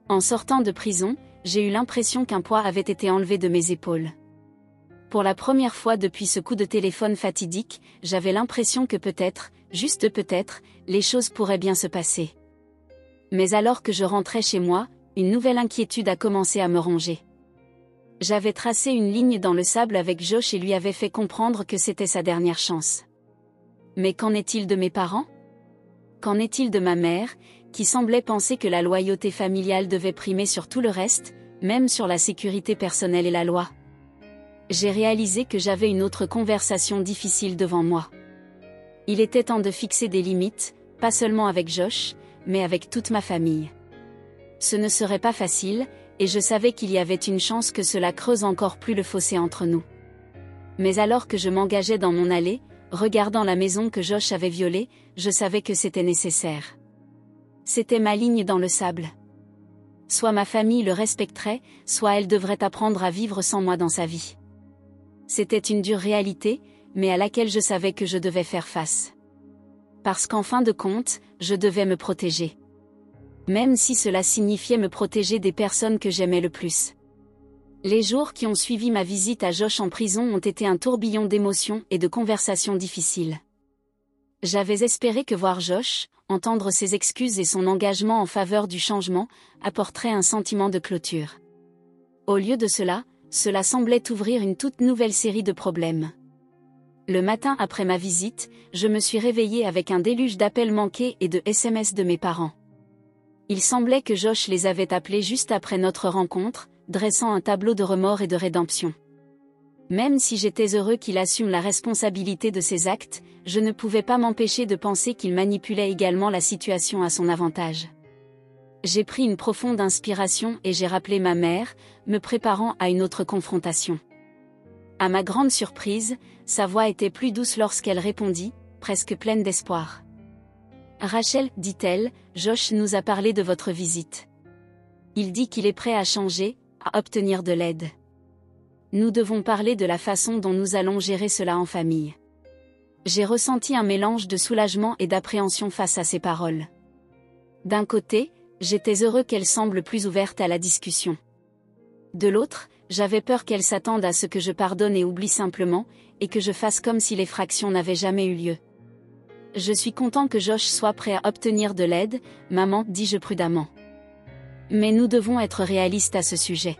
En sortant de prison, j'ai eu l'impression qu'un poids avait été enlevé de mes épaules. Pour la première fois depuis ce coup de téléphone fatidique, j'avais l'impression que peut-être, juste peut-être, les choses pourraient bien se passer. Mais alors que je rentrais chez moi, une nouvelle inquiétude a commencé à me ronger. J'avais tracé une ligne dans le sable avec Josh et lui avais fait comprendre que c'était sa dernière chance. Mais qu'en est-il de mes parents? Qu'en est-il de ma mère, qui semblait penser que la loyauté familiale devait primer sur tout le reste, même sur la sécurité personnelle et la loi? J'ai réalisé que j'avais une autre conversation difficile devant moi. Il était temps de fixer des limites, pas seulement avec Josh, mais avec toute ma famille. Ce ne serait pas facile, et je savais qu'il y avait une chance que cela creuse encore plus le fossé entre nous. Mais alors que je m'engageais dans mon allée, regardant la maison que Josh avait violée, je savais que c'était nécessaire. C'était ma ligne dans le sable. Soit ma famille le respecterait, soit elle devrait apprendre à vivre sans moi dans sa vie. C'était une dure réalité, mais à laquelle je savais que je devais faire face. Parce qu'en fin de compte, je devais me protéger. Même si cela signifiait me protéger des personnes que j'aimais le plus. Les jours qui ont suivi ma visite à Josh en prison ont été un tourbillon d'émotions et de conversations difficiles. J'avais espéré que voir Josh, entendre ses excuses et son engagement en faveur du changement, apporterait un sentiment de clôture. Au lieu de cela, cela semblait ouvrir une toute nouvelle série de problèmes. Le matin après ma visite, je me suis réveillée avec un déluge d'appels manqués et de SMS de mes parents. Il semblait que Josh les avait appelés juste après notre rencontre, dressant un tableau de remords et de rédemption. Même si j'étais heureux qu'il assume la responsabilité de ses actes, je ne pouvais pas m'empêcher de penser qu'il manipulait également la situation à son avantage. J'ai pris une profonde inspiration et j'ai rappelé ma mère, me préparant à une autre confrontation. À ma grande surprise, sa voix était plus douce lorsqu'elle répondit, presque pleine d'espoir. « Rachel, dit-elle, Josh nous a parlé de votre visite. Il dit qu'il est prêt à changer, à obtenir de l'aide. Nous devons parler de la façon dont nous allons gérer cela en famille. » J'ai ressenti un mélange de soulagement et d'appréhension face à ces paroles. D'un côté, j'étais heureux qu'elle semble plus ouverte à la discussion. De l'autre, j'avais peur qu'elle s'attende à ce que je pardonne et oublie simplement, et que je fasse comme si l'effraction n'avait jamais eu lieu. « Je suis content que Josh soit prêt à obtenir de l'aide, maman, dis-je prudemment. Mais nous devons être réalistes à ce sujet.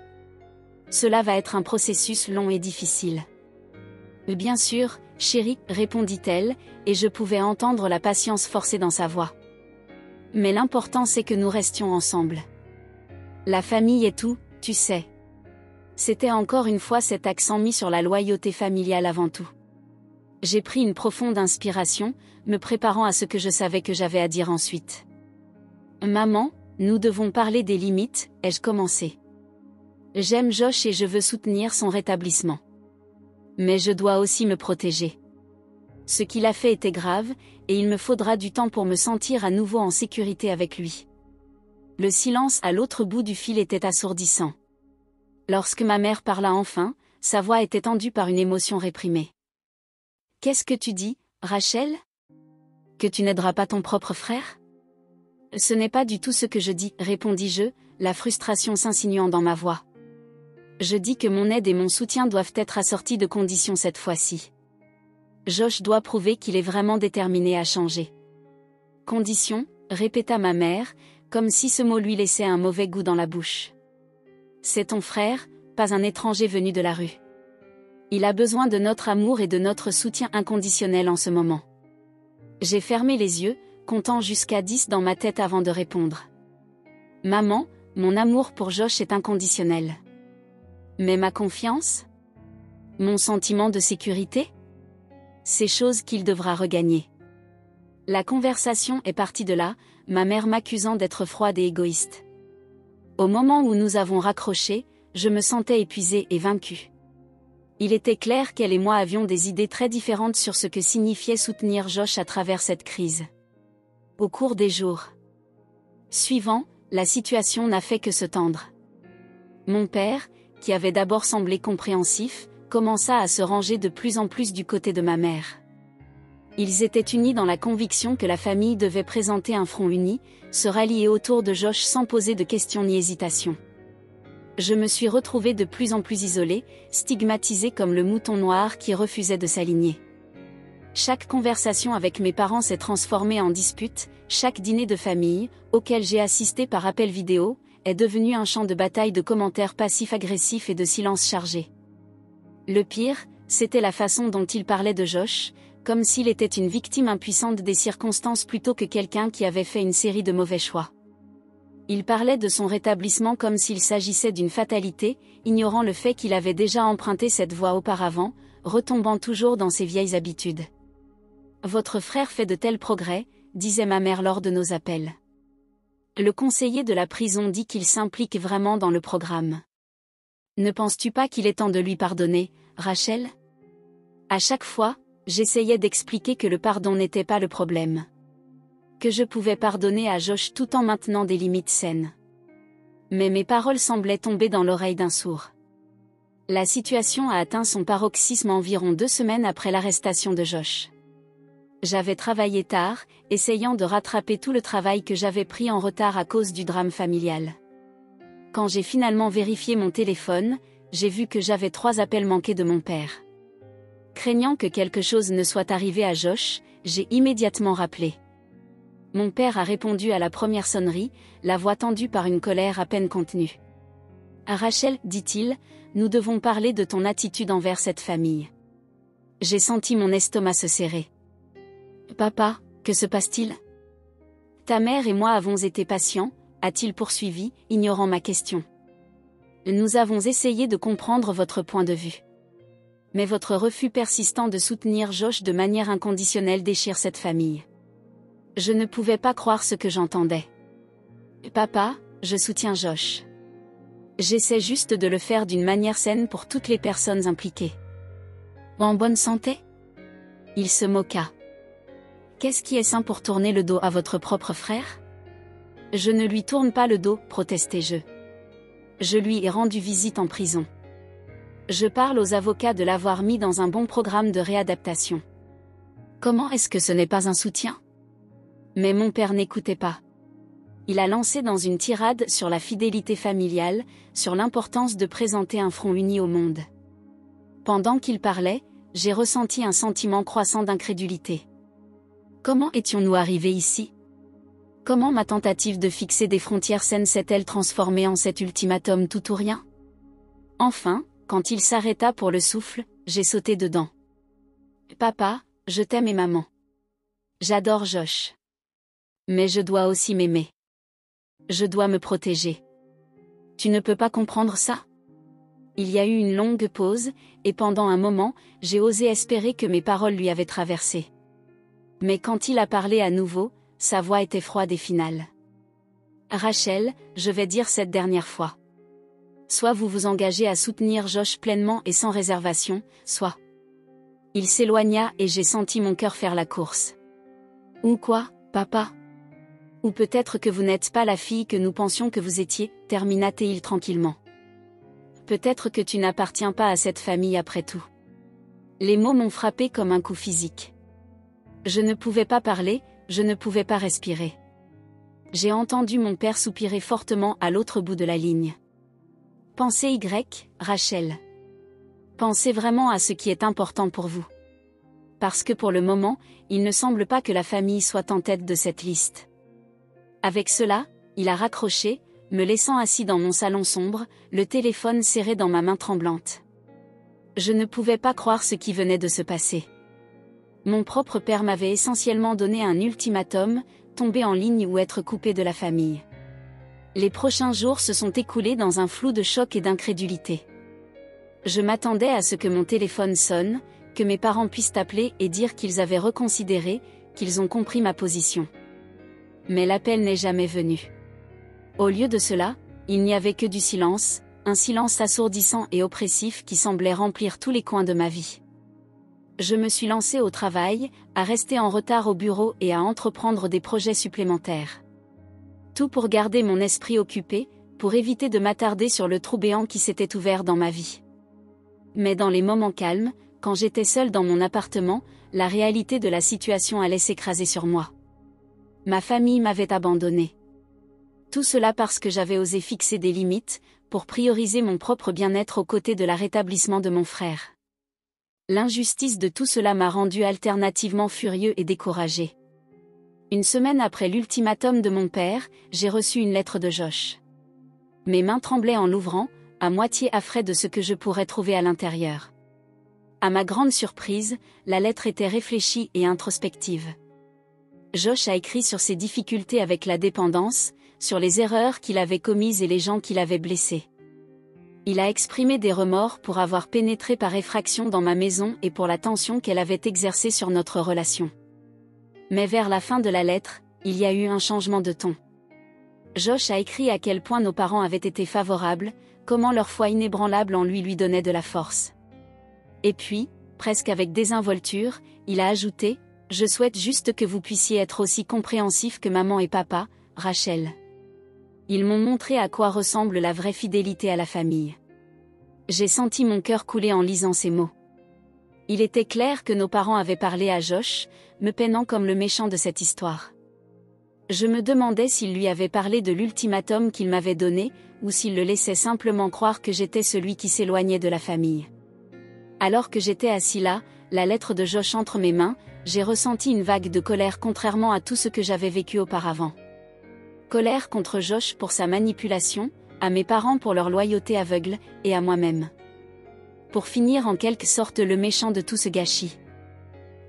Cela va être un processus long et difficile. » « Bien sûr, chérie, répondit-elle, et je pouvais entendre la patience forcée dans sa voix. Mais l'important c'est que nous restions ensemble. La famille est tout, tu sais. C'était encore une fois cet accent mis sur la loyauté familiale avant tout. J'ai pris une profonde inspiration, me préparant à ce que je savais que j'avais à dire ensuite. Maman, nous devons parler des limites, ai-je commencé. J'aime Josh et je veux soutenir son rétablissement. Mais je dois aussi me protéger. Ce qu'il a fait était grave, et il me faudra du temps pour me sentir à nouveau en sécurité avec lui. Le silence à l'autre bout du fil était assourdissant. Lorsque ma mère parla enfin, sa voix était tendue par une émotion réprimée. « Qu'est-ce que tu dis, Rachel? Que tu n'aideras pas ton propre frère? » « Ce n'est pas du tout ce que je dis, répondis-je, la frustration s'insinuant dans ma voix. Je dis que mon aide et mon soutien doivent être assortis de conditions cette fois-ci. Josh doit prouver qu'il est vraiment déterminé à changer. Conditions, répéta ma mère, comme si ce mot lui laissait un mauvais goût dans la bouche. C'est ton frère, pas un étranger venu de la rue. Il a besoin de notre amour et de notre soutien inconditionnel en ce moment. J'ai fermé les yeux, comptant jusqu'à 10 dans ma tête avant de répondre. Maman, mon amour pour Josh est inconditionnel. Mais ma confiance? Mon sentiment de sécurité? C'est chose qu'il devra regagner. La conversation est partie de là, ma mère m'accusant d'être froide et égoïste. Au moment où nous avons raccroché, je me sentais épuisée et vaincue. Il était clair qu'elle et moi avions des idées très différentes sur ce que signifiait soutenir Josh à travers cette crise. Au cours des jours suivants, la situation n'a fait que se tendre. Mon père, qui avait d'abord semblé compréhensif, commença à se ranger de plus en plus du côté de ma mère. Ils étaient unis dans la conviction que la famille devait présenter un front uni, se rallier autour de Josh sans poser de questions ni hésitation. Je me suis retrouvée de plus en plus isolée, stigmatisée comme le mouton noir qui refusait de s'aligner. Chaque conversation avec mes parents s'est transformée en dispute, chaque dîner de famille, auquel j'ai assisté par appel vidéo, est devenu un champ de bataille de commentaires passifs-agressifs et de silences chargés. Le pire, c'était la façon dont ils parlaient de Josh, comme s'il était une victime impuissante des circonstances plutôt que quelqu'un qui avait fait une série de mauvais choix. Il parlait de son rétablissement comme s'il s'agissait d'une fatalité, ignorant le fait qu'il avait déjà emprunté cette voie auparavant, retombant toujours dans ses vieilles habitudes. « Votre frère fait de tels progrès », disait ma mère lors de nos appels. Le conseiller de la prison dit qu'il s'implique vraiment dans le programme. Ne penses-tu pas qu'il est temps de lui pardonner, Rachel? À chaque fois, j'essayais d'expliquer que le pardon n'était pas le problème. Que je pouvais pardonner à Josh tout en maintenant des limites saines. Mais mes paroles semblaient tomber dans l'oreille d'un sourd. La situation a atteint son paroxysme environ 2 semaines après l'arrestation de Josh. J'avais travaillé tard, essayant de rattraper tout le travail que j'avais pris en retard à cause du drame familial. Quand j'ai finalement vérifié mon téléphone, j'ai vu que j'avais 3 appels manqués de mon père. Craignant que quelque chose ne soit arrivé à Josh, j'ai immédiatement rappelé. Mon père a répondu à la première sonnerie, la voix tendue par une colère à peine contenue. « Rachel, dit-il, nous devons parler de ton attitude envers cette famille. » J'ai senti mon estomac se serrer. « Papa, que se passe-t-il ? » « Ta mère et moi avons été patients, a-t-il poursuivi, ignorant ma question. « Nous avons essayé de comprendre votre point de vue. Mais votre refus persistant de soutenir Josh de manière inconditionnelle déchire cette famille. » Je ne pouvais pas croire ce que j'entendais. « Papa, je soutiens Josh. J'essaie juste de le faire d'une manière saine pour toutes les personnes impliquées. »« En bonne santé ?» Il se moqua. « Qu'est-ce qui est sain pour tourner le dos à votre propre frère ? » « Je ne lui tourne pas le dos, protestai-je. Je lui ai rendu visite en prison. Je parle aux avocats de l'avoir mis dans un bon programme de réadaptation. Comment est-ce que ce n'est pas un soutien ? Mais mon père n'écoutait pas. Il a lancé dans une tirade sur la fidélité familiale, sur l'importance de présenter un front uni au monde. Pendant qu'il parlait, j'ai ressenti un sentiment croissant d'incrédulité. Comment étions-nous arrivés ici ? Comment ma tentative de fixer des frontières saines s'est-elle transformée en cet ultimatum tout ou rien ? Enfin, quand il s'arrêta pour le souffle, j'ai sauté dedans. « Papa, je t'aime et maman. J'adore Josh. Mais je dois aussi m'aimer. Je dois me protéger. Tu ne peux pas comprendre ça ? » Il y a eu une longue pause, et pendant un moment, j'ai osé espérer que mes paroles lui avaient traversé. Mais quand il a parlé à nouveau, sa voix était froide et finale. « Rachel, je vais dire cette dernière fois. Soit vous vous engagez à soutenir Josh pleinement et sans réservation, soit... » Il s'éloigna et j'ai senti mon cœur faire la course. « Ou quoi, papa ? Ou peut-être que vous n'êtes pas la fille que nous pensions que vous étiez, termina-t-il tranquillement. Peut-être que tu n'appartiens pas à cette famille après tout. » Les mots m'ont frappé comme un coup physique. Je ne pouvais pas parler, je ne pouvais pas respirer. J'ai entendu mon père soupirer fortement à l'autre bout de la ligne. « Pensez Y, Rachel. Pensez vraiment à ce qui est important pour vous. Parce que pour le moment, il ne semble pas que la famille soit en tête de cette liste. » Avec cela, Il a raccroché, me laissant assis dans mon salon sombre, le téléphone serré dans ma main tremblante. Je ne pouvais pas croire ce qui venait de se passer. Mon propre père m'avait essentiellement donné un ultimatum, tomber en ligne ou être coupé de la famille. Les prochains jours se sont écoulés dans un flou de choc et d'incrédulité. Je m'attendais à ce que mon téléphone sonne, que mes parents puissent appeler et dire qu'ils avaient reconsidéré, qu'ils ont compris ma position. Mais l'appel n'est jamais venu. Au lieu de cela, il n'y avait que du silence, un silence assourdissant et oppressif qui semblait remplir tous les coins de ma vie. Je me suis lancée au travail, à rester en retard au bureau et à entreprendre des projets supplémentaires. Tout pour garder mon esprit occupé, pour éviter de m'attarder sur le trou béant qui s'était ouvert dans ma vie. Mais dans les moments calmes, quand j'étais seule dans mon appartement, la réalité de la situation allait s'écraser sur moi. Ma famille m'avait abandonnée. Tout cela parce que j'avais osé fixer des limites, pour prioriser mon propre bien-être aux côtés de la rétablissement de mon frère. L'injustice de tout cela m'a rendu alternativement furieux et découragé. Une semaine après l'ultimatum de mon père, j'ai reçu une lettre de Josh. Mes mains tremblaient en l'ouvrant, à moitié affrais de ce que je pourrais trouver à l'intérieur. À ma grande surprise, la lettre était réfléchie et introspective. Josh a écrit sur ses difficultés avec la dépendance, sur les erreurs qu'il avait commises et les gens qu'il avait blessés. Il a exprimé des remords pour avoir pénétré par effraction dans ma maison et pour la tension qu'elle avait exercée sur notre relation. Mais vers la fin de la lettre, il y a eu un changement de ton. Josh a écrit à quel point nos parents avaient été favorables, comment leur foi inébranlable en lui donnait de la force. Et puis, presque avec désinvolture, il a ajouté « Je souhaite juste que vous puissiez être aussi compréhensifs que maman et papa, Rachel. » Ils m'ont montré à quoi ressemble la vraie fidélité à la famille. J'ai senti mon cœur couler en lisant ces mots. Il était clair que nos parents avaient parlé à Josh, me peinant comme le méchant de cette histoire. Je me demandais s'ils lui avaient parlé de l'ultimatum qu'il m'avait donné, ou s'ils le laissaient simplement croire que j'étais celui qui s'éloignait de la famille. Alors que j'étais assis là, la lettre de Josh entre mes mains, j'ai ressenti une vague de colère contrairement à tout ce que j'avais vécu auparavant. Colère contre Josh pour sa manipulation, à mes parents pour leur loyauté aveugle, et à moi-même. Pour finir en quelque sorte le méchant de tout ce gâchis.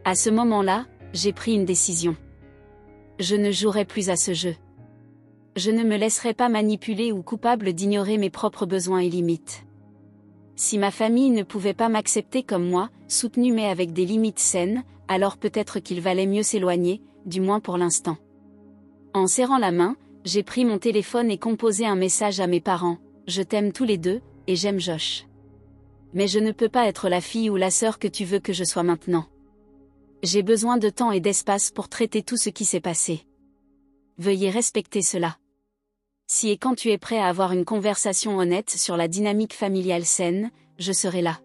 À ce moment-là, j'ai pris une décision. Je ne jouerai plus à ce jeu. Je ne me laisserai pas manipuler ou coupable d'ignorer mes propres besoins et limites. Si ma famille ne pouvait pas m'accepter comme moi, soutenue mais avec des limites saines, alors peut-être qu'il valait mieux s'éloigner, du moins pour l'instant. En serrant la main, j'ai pris mon téléphone et composé un message à mes parents. Je t'aime tous les deux, et j'aime Josh. Mais je ne peux pas être la fille ou la sœur que tu veux que je sois maintenant. J'ai besoin de temps et d'espace pour traiter tout ce qui s'est passé. Veuillez respecter cela. Si et quand tu es prêt à avoir une conversation honnête sur la dynamique familiale saine, je serai là.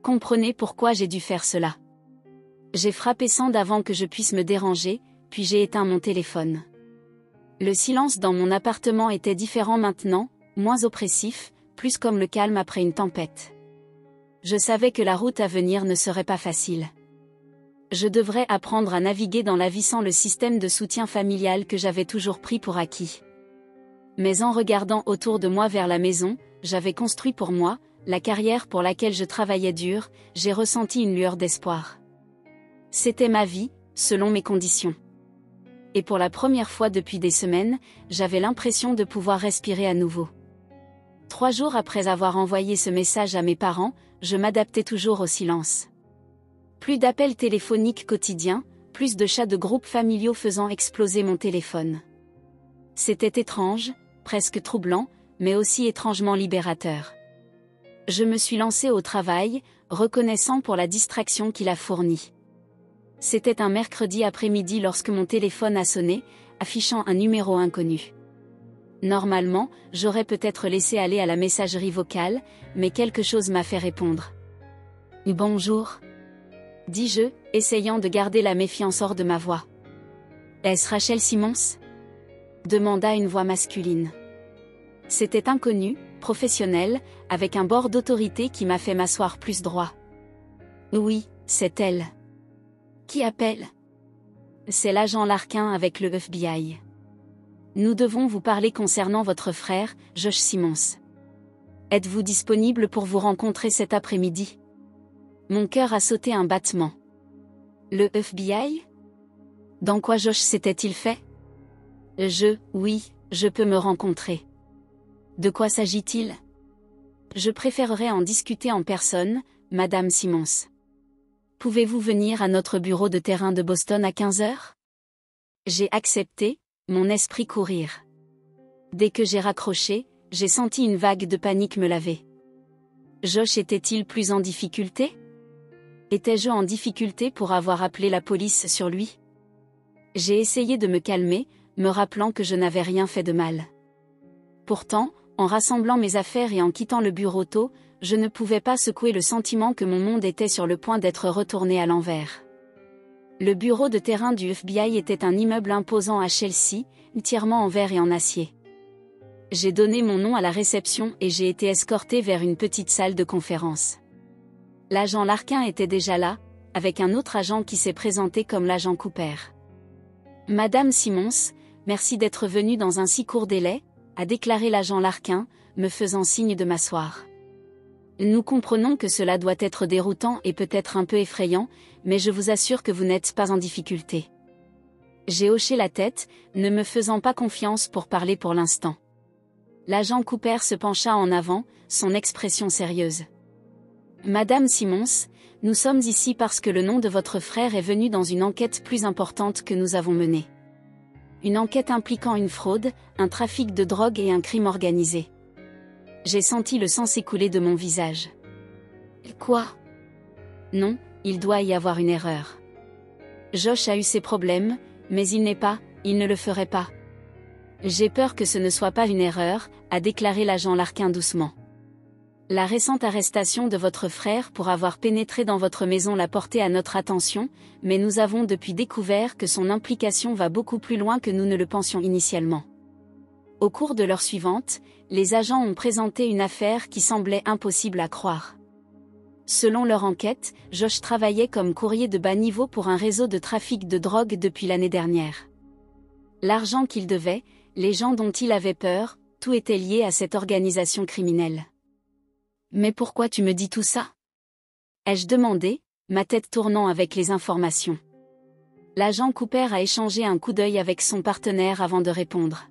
Comprenez pourquoi j'ai dû faire cela. J'ai frappé Sand avant que je puisse me déranger, puis j'ai éteint mon téléphone. Le silence dans mon appartement était différent maintenant, moins oppressif, plus comme le calme après une tempête. Je savais que la route à venir ne serait pas facile. Je devrais apprendre à naviguer dans la vie sans le système de soutien familial que j'avais toujours pris pour acquis. Mais en regardant autour de moi vers la maison, j'avais construit pour moi, la carrière pour laquelle je travaillais dur, j'ai ressenti une lueur d'espoir. C'était ma vie, selon mes conditions. Et pour la première fois depuis des semaines, j'avais l'impression de pouvoir respirer à nouveau. 3 jours après avoir envoyé ce message à mes parents, je m'adaptais toujours au silence. Plus d'appels téléphoniques quotidiens, plus de chats de groupes familiaux faisant exploser mon téléphone. C'était étrange, presque troublant, mais aussi étrangement libérateur. Je me suis lancée au travail, reconnaissant pour la distraction qu'il a fournie. C'était un mercredi après-midi lorsque mon téléphone a sonné, affichant un numéro inconnu. Normalement, j'aurais peut-être laissé aller à la messagerie vocale, mais quelque chose m'a fait répondre. « Bonjour », dis-je, essayant de garder la méfiance hors de ma voix. « Est-ce Rachel Simmons ?» demanda une voix masculine. C'était inconnu, professionnel, avec un bord d'autorité qui m'a fait m'asseoir plus droit. « Oui, c'est elle. » « Qui appelle ?» « C'est l'agent Larkin avec le FBI. » Nous devons vous parler concernant votre frère, Josh Simmons. Êtes-vous disponible pour vous rencontrer cet après-midi? Mon cœur a sauté un battement. Le FBI? Dans quoi Josh s'était-il fait? Oui, je peux me rencontrer. De quoi s'agit-il? Je préférerais en discuter en personne, Madame Simmons. Pouvez-vous venir à notre bureau de terrain de Boston à 15 heures? J'ai accepté, mon esprit courir. Dès que j'ai raccroché, j'ai senti une vague de panique me laver. Josh était-il plus en difficulté? Étais-je en difficulté pour avoir appelé la police sur lui? J'ai essayé de me calmer, me rappelant que je n'avais rien fait de mal. Pourtant, en rassemblant mes affaires et en quittant le bureau tôt, je ne pouvais pas secouer le sentiment que mon monde était sur le point d'être retourné à l'envers. Le bureau de terrain du FBI était un immeuble imposant à Chelsea, entièrement en verre et en acier. J'ai donné mon nom à la réception et j'ai été escorté vers une petite salle de conférence. L'agent Larkin était déjà là, avec un autre agent qui s'est présenté comme l'agent Cooper. Madame Simmons, merci d'être venue dans un si court délai, a déclaré l'agent Larkin, me faisant signe de m'asseoir. Nous comprenons que cela doit être déroutant et peut-être un peu effrayant, mais je vous assure que vous n'êtes pas en difficulté. J'ai hoché la tête, ne me faisant pas confiance pour parler pour l'instant. L'agent Cooper se pencha en avant, son expression sérieuse. Madame Simmons, nous sommes ici parce que le nom de votre frère est venu dans une enquête plus importante que nous avons menée. Une enquête impliquant une fraude, un trafic de drogue et un crime organisé. J'ai senti le sang s'écouler de mon visage. Quoi? Non, il doit y avoir une erreur. Josh a eu ses problèmes, mais il ne le ferait pas. J'ai peur que ce ne soit pas une erreur, a déclaré l'agent Larkin doucement. La récente arrestation de votre frère pour avoir pénétré dans votre maison l'a porté à notre attention, mais nous avons depuis découvert que son implication va beaucoup plus loin que nous ne le pensions initialement. Au cours de l'heure suivante, les agents ont présenté une affaire qui semblait impossible à croire. Selon leur enquête, Josh travaillait comme courrier de bas niveau pour un réseau de trafic de drogue depuis l'année dernière. L'argent qu'il devait, les gens dont il avait peur, tout était lié à cette organisation criminelle. Mais pourquoi tu me dis tout ça? Ai-je demandé, ma tête tournant avec les informations. L'agent Cooper a échangé un coup d'œil avec son partenaire avant de répondre.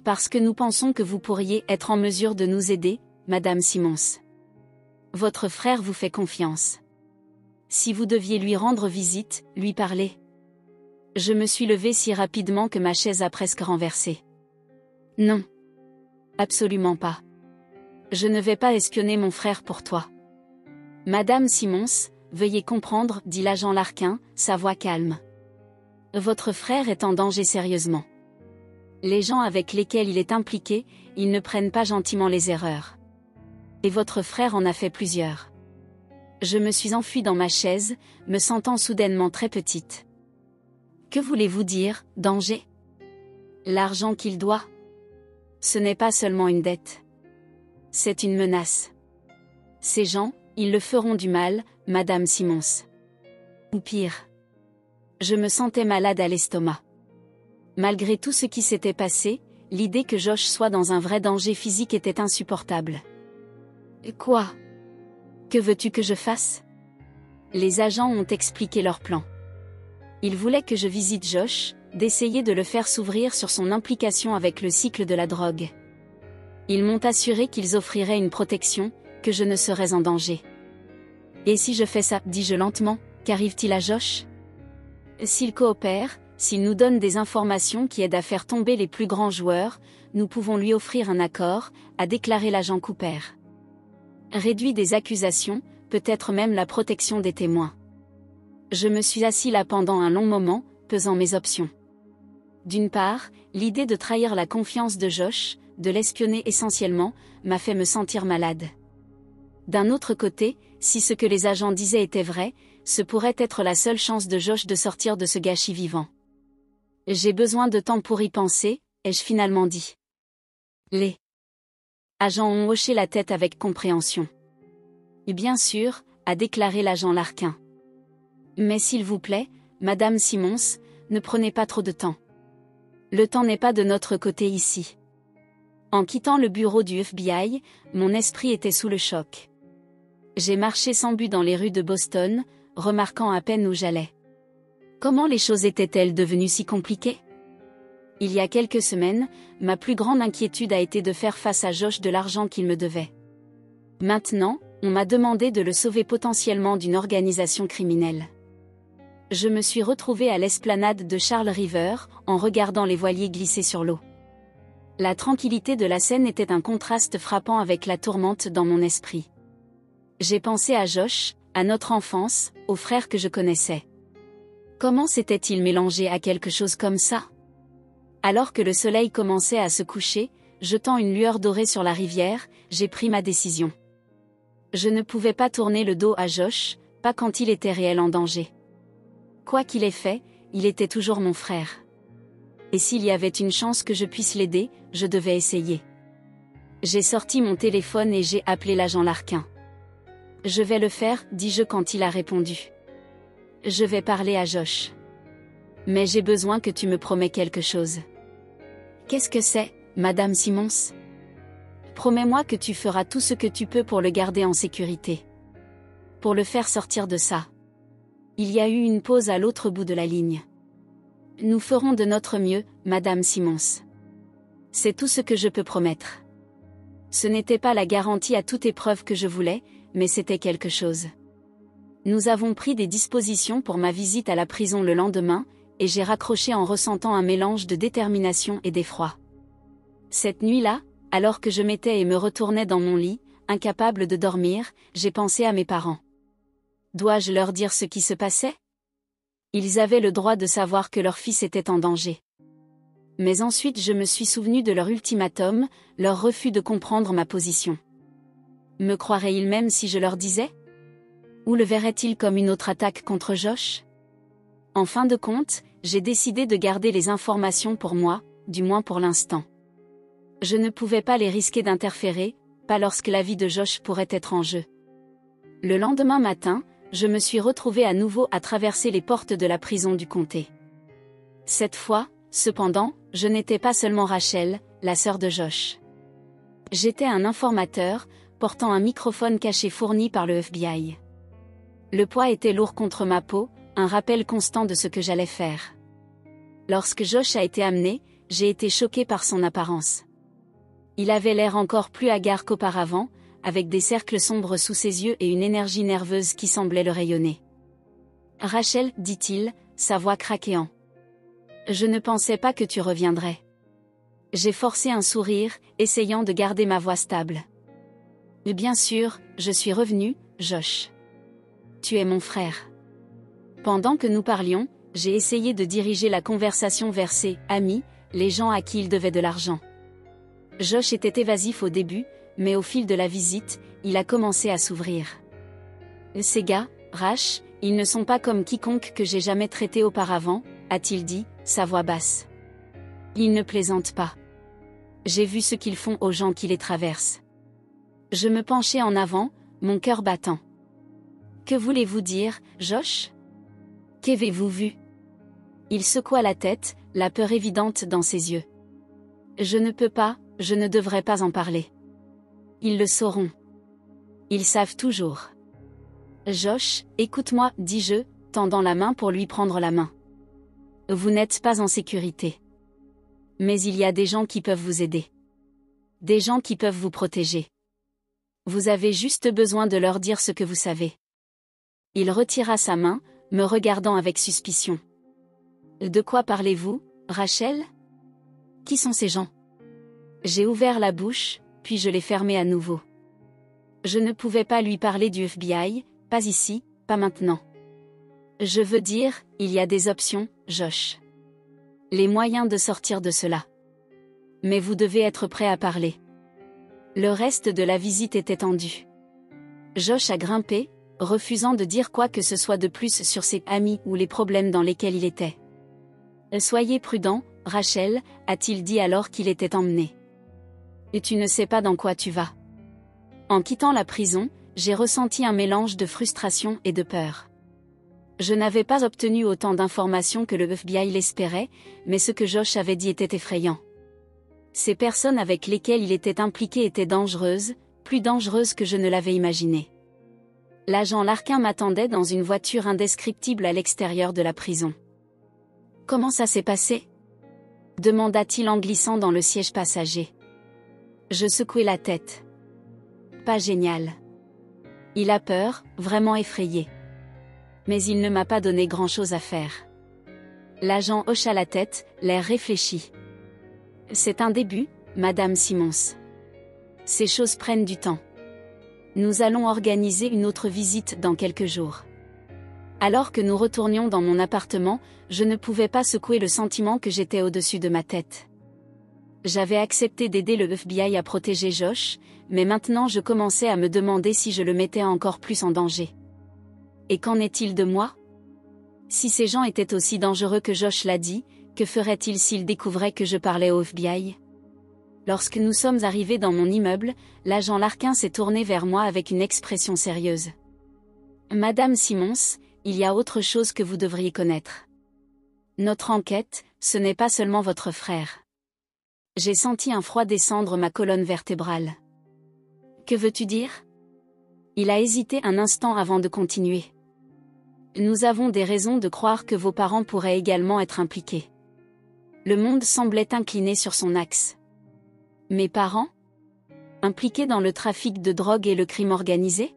Parce que nous pensons que vous pourriez être en mesure de nous aider, Madame Simmons. Votre frère vous fait confiance. Si vous deviez lui rendre visite, lui parler. Je me suis levée si rapidement que ma chaise a presque renversé. Non. Absolument pas. Je ne vais pas espionner mon frère pour toi. Madame Simmons, veuillez comprendre, dit l'agent Larkin, sa voix calme. Votre frère est en danger sérieusement. Les gens avec lesquels il est impliqué, ils ne prennent pas gentiment les erreurs. Et votre frère en a fait plusieurs. Je me suis enfuie dans ma chaise, me sentant soudainement très petite. Que voulez-vous dire, danger? L'argent qu'il doit? Ce n'est pas seulement une dette. C'est une menace. Ces gens, ils le feront du mal, Madame Simmons. Ou pire. Je me sentais malade à l'estomac. Malgré tout ce qui s'était passé, l'idée que Josh soit dans un vrai danger physique était insupportable. Quoi? Que veux-tu que je fasse? Les agents ont expliqué leur plan. Ils voulaient que je visite Josh, d'essayer de le faire s'ouvrir sur son implication avec le cycle de la drogue. Ils m'ont assuré qu'ils offriraient une protection, que je ne serais en danger. Et si je fais ça, dis-je lentement, qu'arrive-t-il à Josh? S'il coopère, s'il nous donne des informations qui aident à faire tomber les plus grands joueurs, nous pouvons lui offrir un accord, a déclaré l'agent Cooper. Réduit des accusations, peut-être même la protection des témoins. Je me suis assis là pendant un long moment, pesant mes options. D'une part, l'idée de trahir la confiance de Josh, de l'espionner essentiellement, m'a fait me sentir malade. D'un autre côté, si ce que les agents disaient était vrai, ce pourrait être la seule chance de Josh de sortir de ce gâchis vivant. J'ai besoin de temps pour y penser, ai-je finalement dit. Les agents ont hoché la tête avec compréhension. Et bien sûr, a déclaré l'agent Larkin. Mais s'il vous plaît, Madame Simmons, ne prenez pas trop de temps. Le temps n'est pas de notre côté ici. En quittant le bureau du FBI, mon esprit était sous le choc. J'ai marché sans but dans les rues de Boston, remarquant à peine où j'allais. Comment les choses étaient-elles devenues si compliquées? Il y a quelques semaines, ma plus grande inquiétude a été de faire face à Josh de l'argent qu'il me devait. Maintenant, on m'a demandé de le sauver potentiellement d'une organisation criminelle. Je me suis retrouvée à l'esplanade de Charles River, en regardant les voiliers glisser sur l'eau. La tranquillité de la scène était un contraste frappant avec la tourmente dans mon esprit. J'ai pensé à Josh, à notre enfance, aux frères que je connaissais. Comment s'était-il mélangé à quelque chose comme ça? Alors que le soleil commençait à se coucher, jetant une lueur dorée sur la rivière, j'ai pris ma décision. Je ne pouvais pas tourner le dos à Josh, pas quand il était réel en danger. Quoi qu'il ait fait, il était toujours mon frère. Et s'il y avait une chance que je puisse l'aider, je devais essayer. J'ai sorti mon téléphone et j'ai appelé l'agent Larkin. « Je vais le faire », dis-je quand il a répondu. « Je vais parler à Josh. Mais j'ai besoin que tu me promets quelque chose. » « Qu'est-ce que c'est, Madame Simmons ? » « Promets-moi que tu feras tout ce que tu peux pour le garder en sécurité. Pour le faire sortir de ça. » Il y a eu une pause à l'autre bout de la ligne. « Nous ferons de notre mieux, Madame Simmons. C'est tout ce que je peux promettre. » Ce n'était pas la garantie à toute épreuve que je voulais, mais c'était quelque chose. Nous avons pris des dispositions pour ma visite à la prison le lendemain, et j'ai raccroché en ressentant un mélange de détermination et d'effroi. Cette nuit-là, alors que je m'étais et me retournais dans mon lit, incapable de dormir, j'ai pensé à mes parents. Dois-je leur dire ce qui se passait? Ils avaient le droit de savoir que leur fils était en danger. Mais ensuite je me suis souvenu de leur ultimatum, leur refus de comprendre ma position. Me croiraient-ils même si je leur disais? Ou le verraient-ils comme une autre attaque contre Josh? En fin de compte, j'ai décidé de garder les informations pour moi, du moins pour l'instant. Je ne pouvais pas les risquer d'interférer, pas lorsque la vie de Josh pourrait être en jeu. Le lendemain matin, je me suis retrouvée à nouveau à traverser les portes de la prison du comté. Cette fois, cependant, je n'étais pas seulement Rachel, la sœur de Josh. J'étais un informateur, portant un microphone caché fourni par le FBI. Le poids était lourd contre ma peau, un rappel constant de ce que j'allais faire. Lorsque Josh a été amené, j'ai été choquée par son apparence. Il avait l'air encore plus hagard qu'auparavant, avec des cercles sombres sous ses yeux et une énergie nerveuse qui semblait le rayonner. « Rachel, dit-il, sa voix craquant. Je ne pensais pas que tu reviendrais. » J'ai forcé un sourire, essayant de garder ma voix stable. « Bien sûr, je suis revenu, Josh. Tu es mon frère. » Pendant que nous parlions, j'ai essayé de diriger la conversation vers ses amis, les gens à qui il devait de l'argent. Josh était évasif au début, mais au fil de la visite, il a commencé à s'ouvrir. « Ces gars, Rach, ils ne sont pas comme quiconque que j'ai jamais traité auparavant, » a-t-il dit, sa voix basse. « Ils ne plaisantent pas. J'ai vu ce qu'ils font aux gens qui les traversent. » Je me penchai en avant, mon cœur battant. « Que voulez-vous dire, Josh? Qu'avez-vous vu? » Il secoua la tête, la peur évidente dans ses yeux. « Je ne peux pas, je ne devrais pas en parler. Ils le sauront. Ils savent toujours. » « Josh, écoute-moi, dis-je, tendant la main pour lui prendre la main. Vous n'êtes pas en sécurité. Mais il y a des gens qui peuvent vous aider. Des gens qui peuvent vous protéger. Vous avez juste besoin de leur dire ce que vous savez. » Il retira sa main, me regardant avec suspicion. « De quoi parlez-vous, Rachel? Qui sont ces gens? » J'ai ouvert la bouche, puis je l'ai fermée à nouveau. Je ne pouvais pas lui parler du FBI, pas ici, pas maintenant. Je veux dire, il y a des options, Josh. Les moyens de sortir de cela. Mais vous devez être prêt à parler. Le reste de la visite était tendu. Josh a grimpé, refusant de dire quoi que ce soit de plus sur ses amis ou les problèmes dans lesquels il était. « Soyez prudent, Rachel, a-t-il dit alors qu'il était emmené. Et tu ne sais pas dans quoi tu vas. » En quittant la prison, j'ai ressenti un mélange de frustration et de peur. Je n'avais pas obtenu autant d'informations que le FBI l'espérait, mais ce que Josh avait dit était effrayant. Ces personnes avec lesquelles il était impliqué étaient dangereuses, plus dangereuses que je ne l'avais imaginé. L'agent Larkin m'attendait dans une voiture indescriptible à l'extérieur de la prison. « Comment ça s'est passé ?» demanda-t-il en glissant dans le siège passager. Je secouai la tête. Pas génial. Il a peur, vraiment effrayé. Mais il ne m'a pas donné grand-chose à faire. L'agent hocha la tête, l'air réfléchi. C'est un début, Madame Simmons. Ces choses prennent du temps. Nous allons organiser une autre visite dans quelques jours. Alors que nous retournions dans mon appartement, je ne pouvais pas secouer le sentiment que j'étais au-dessus de ma tête. J'avais accepté d'aider le FBI à protéger Josh, mais maintenant je commençais à me demander si je le mettais encore plus en danger. Et qu'en est-il de moi? Si ces gens étaient aussi dangereux que Josh l'a dit, que ferait-il s'il découvrait que je parlais au FBI? Lorsque nous sommes arrivés dans mon immeuble, l'agent Larkin s'est tourné vers moi avec une expression sérieuse. Madame Simmons, il y a autre chose que vous devriez connaître. Notre enquête, ce n'est pas seulement votre frère. J'ai senti un froid descendre ma colonne vertébrale. Que veux-tu dire? Il a hésité un instant avant de continuer. Nous avons des raisons de croire que vos parents pourraient également être impliqués. Le monde semblait incliné sur son axe. Mes parents? Impliqués dans le trafic de drogue et le crime organisé?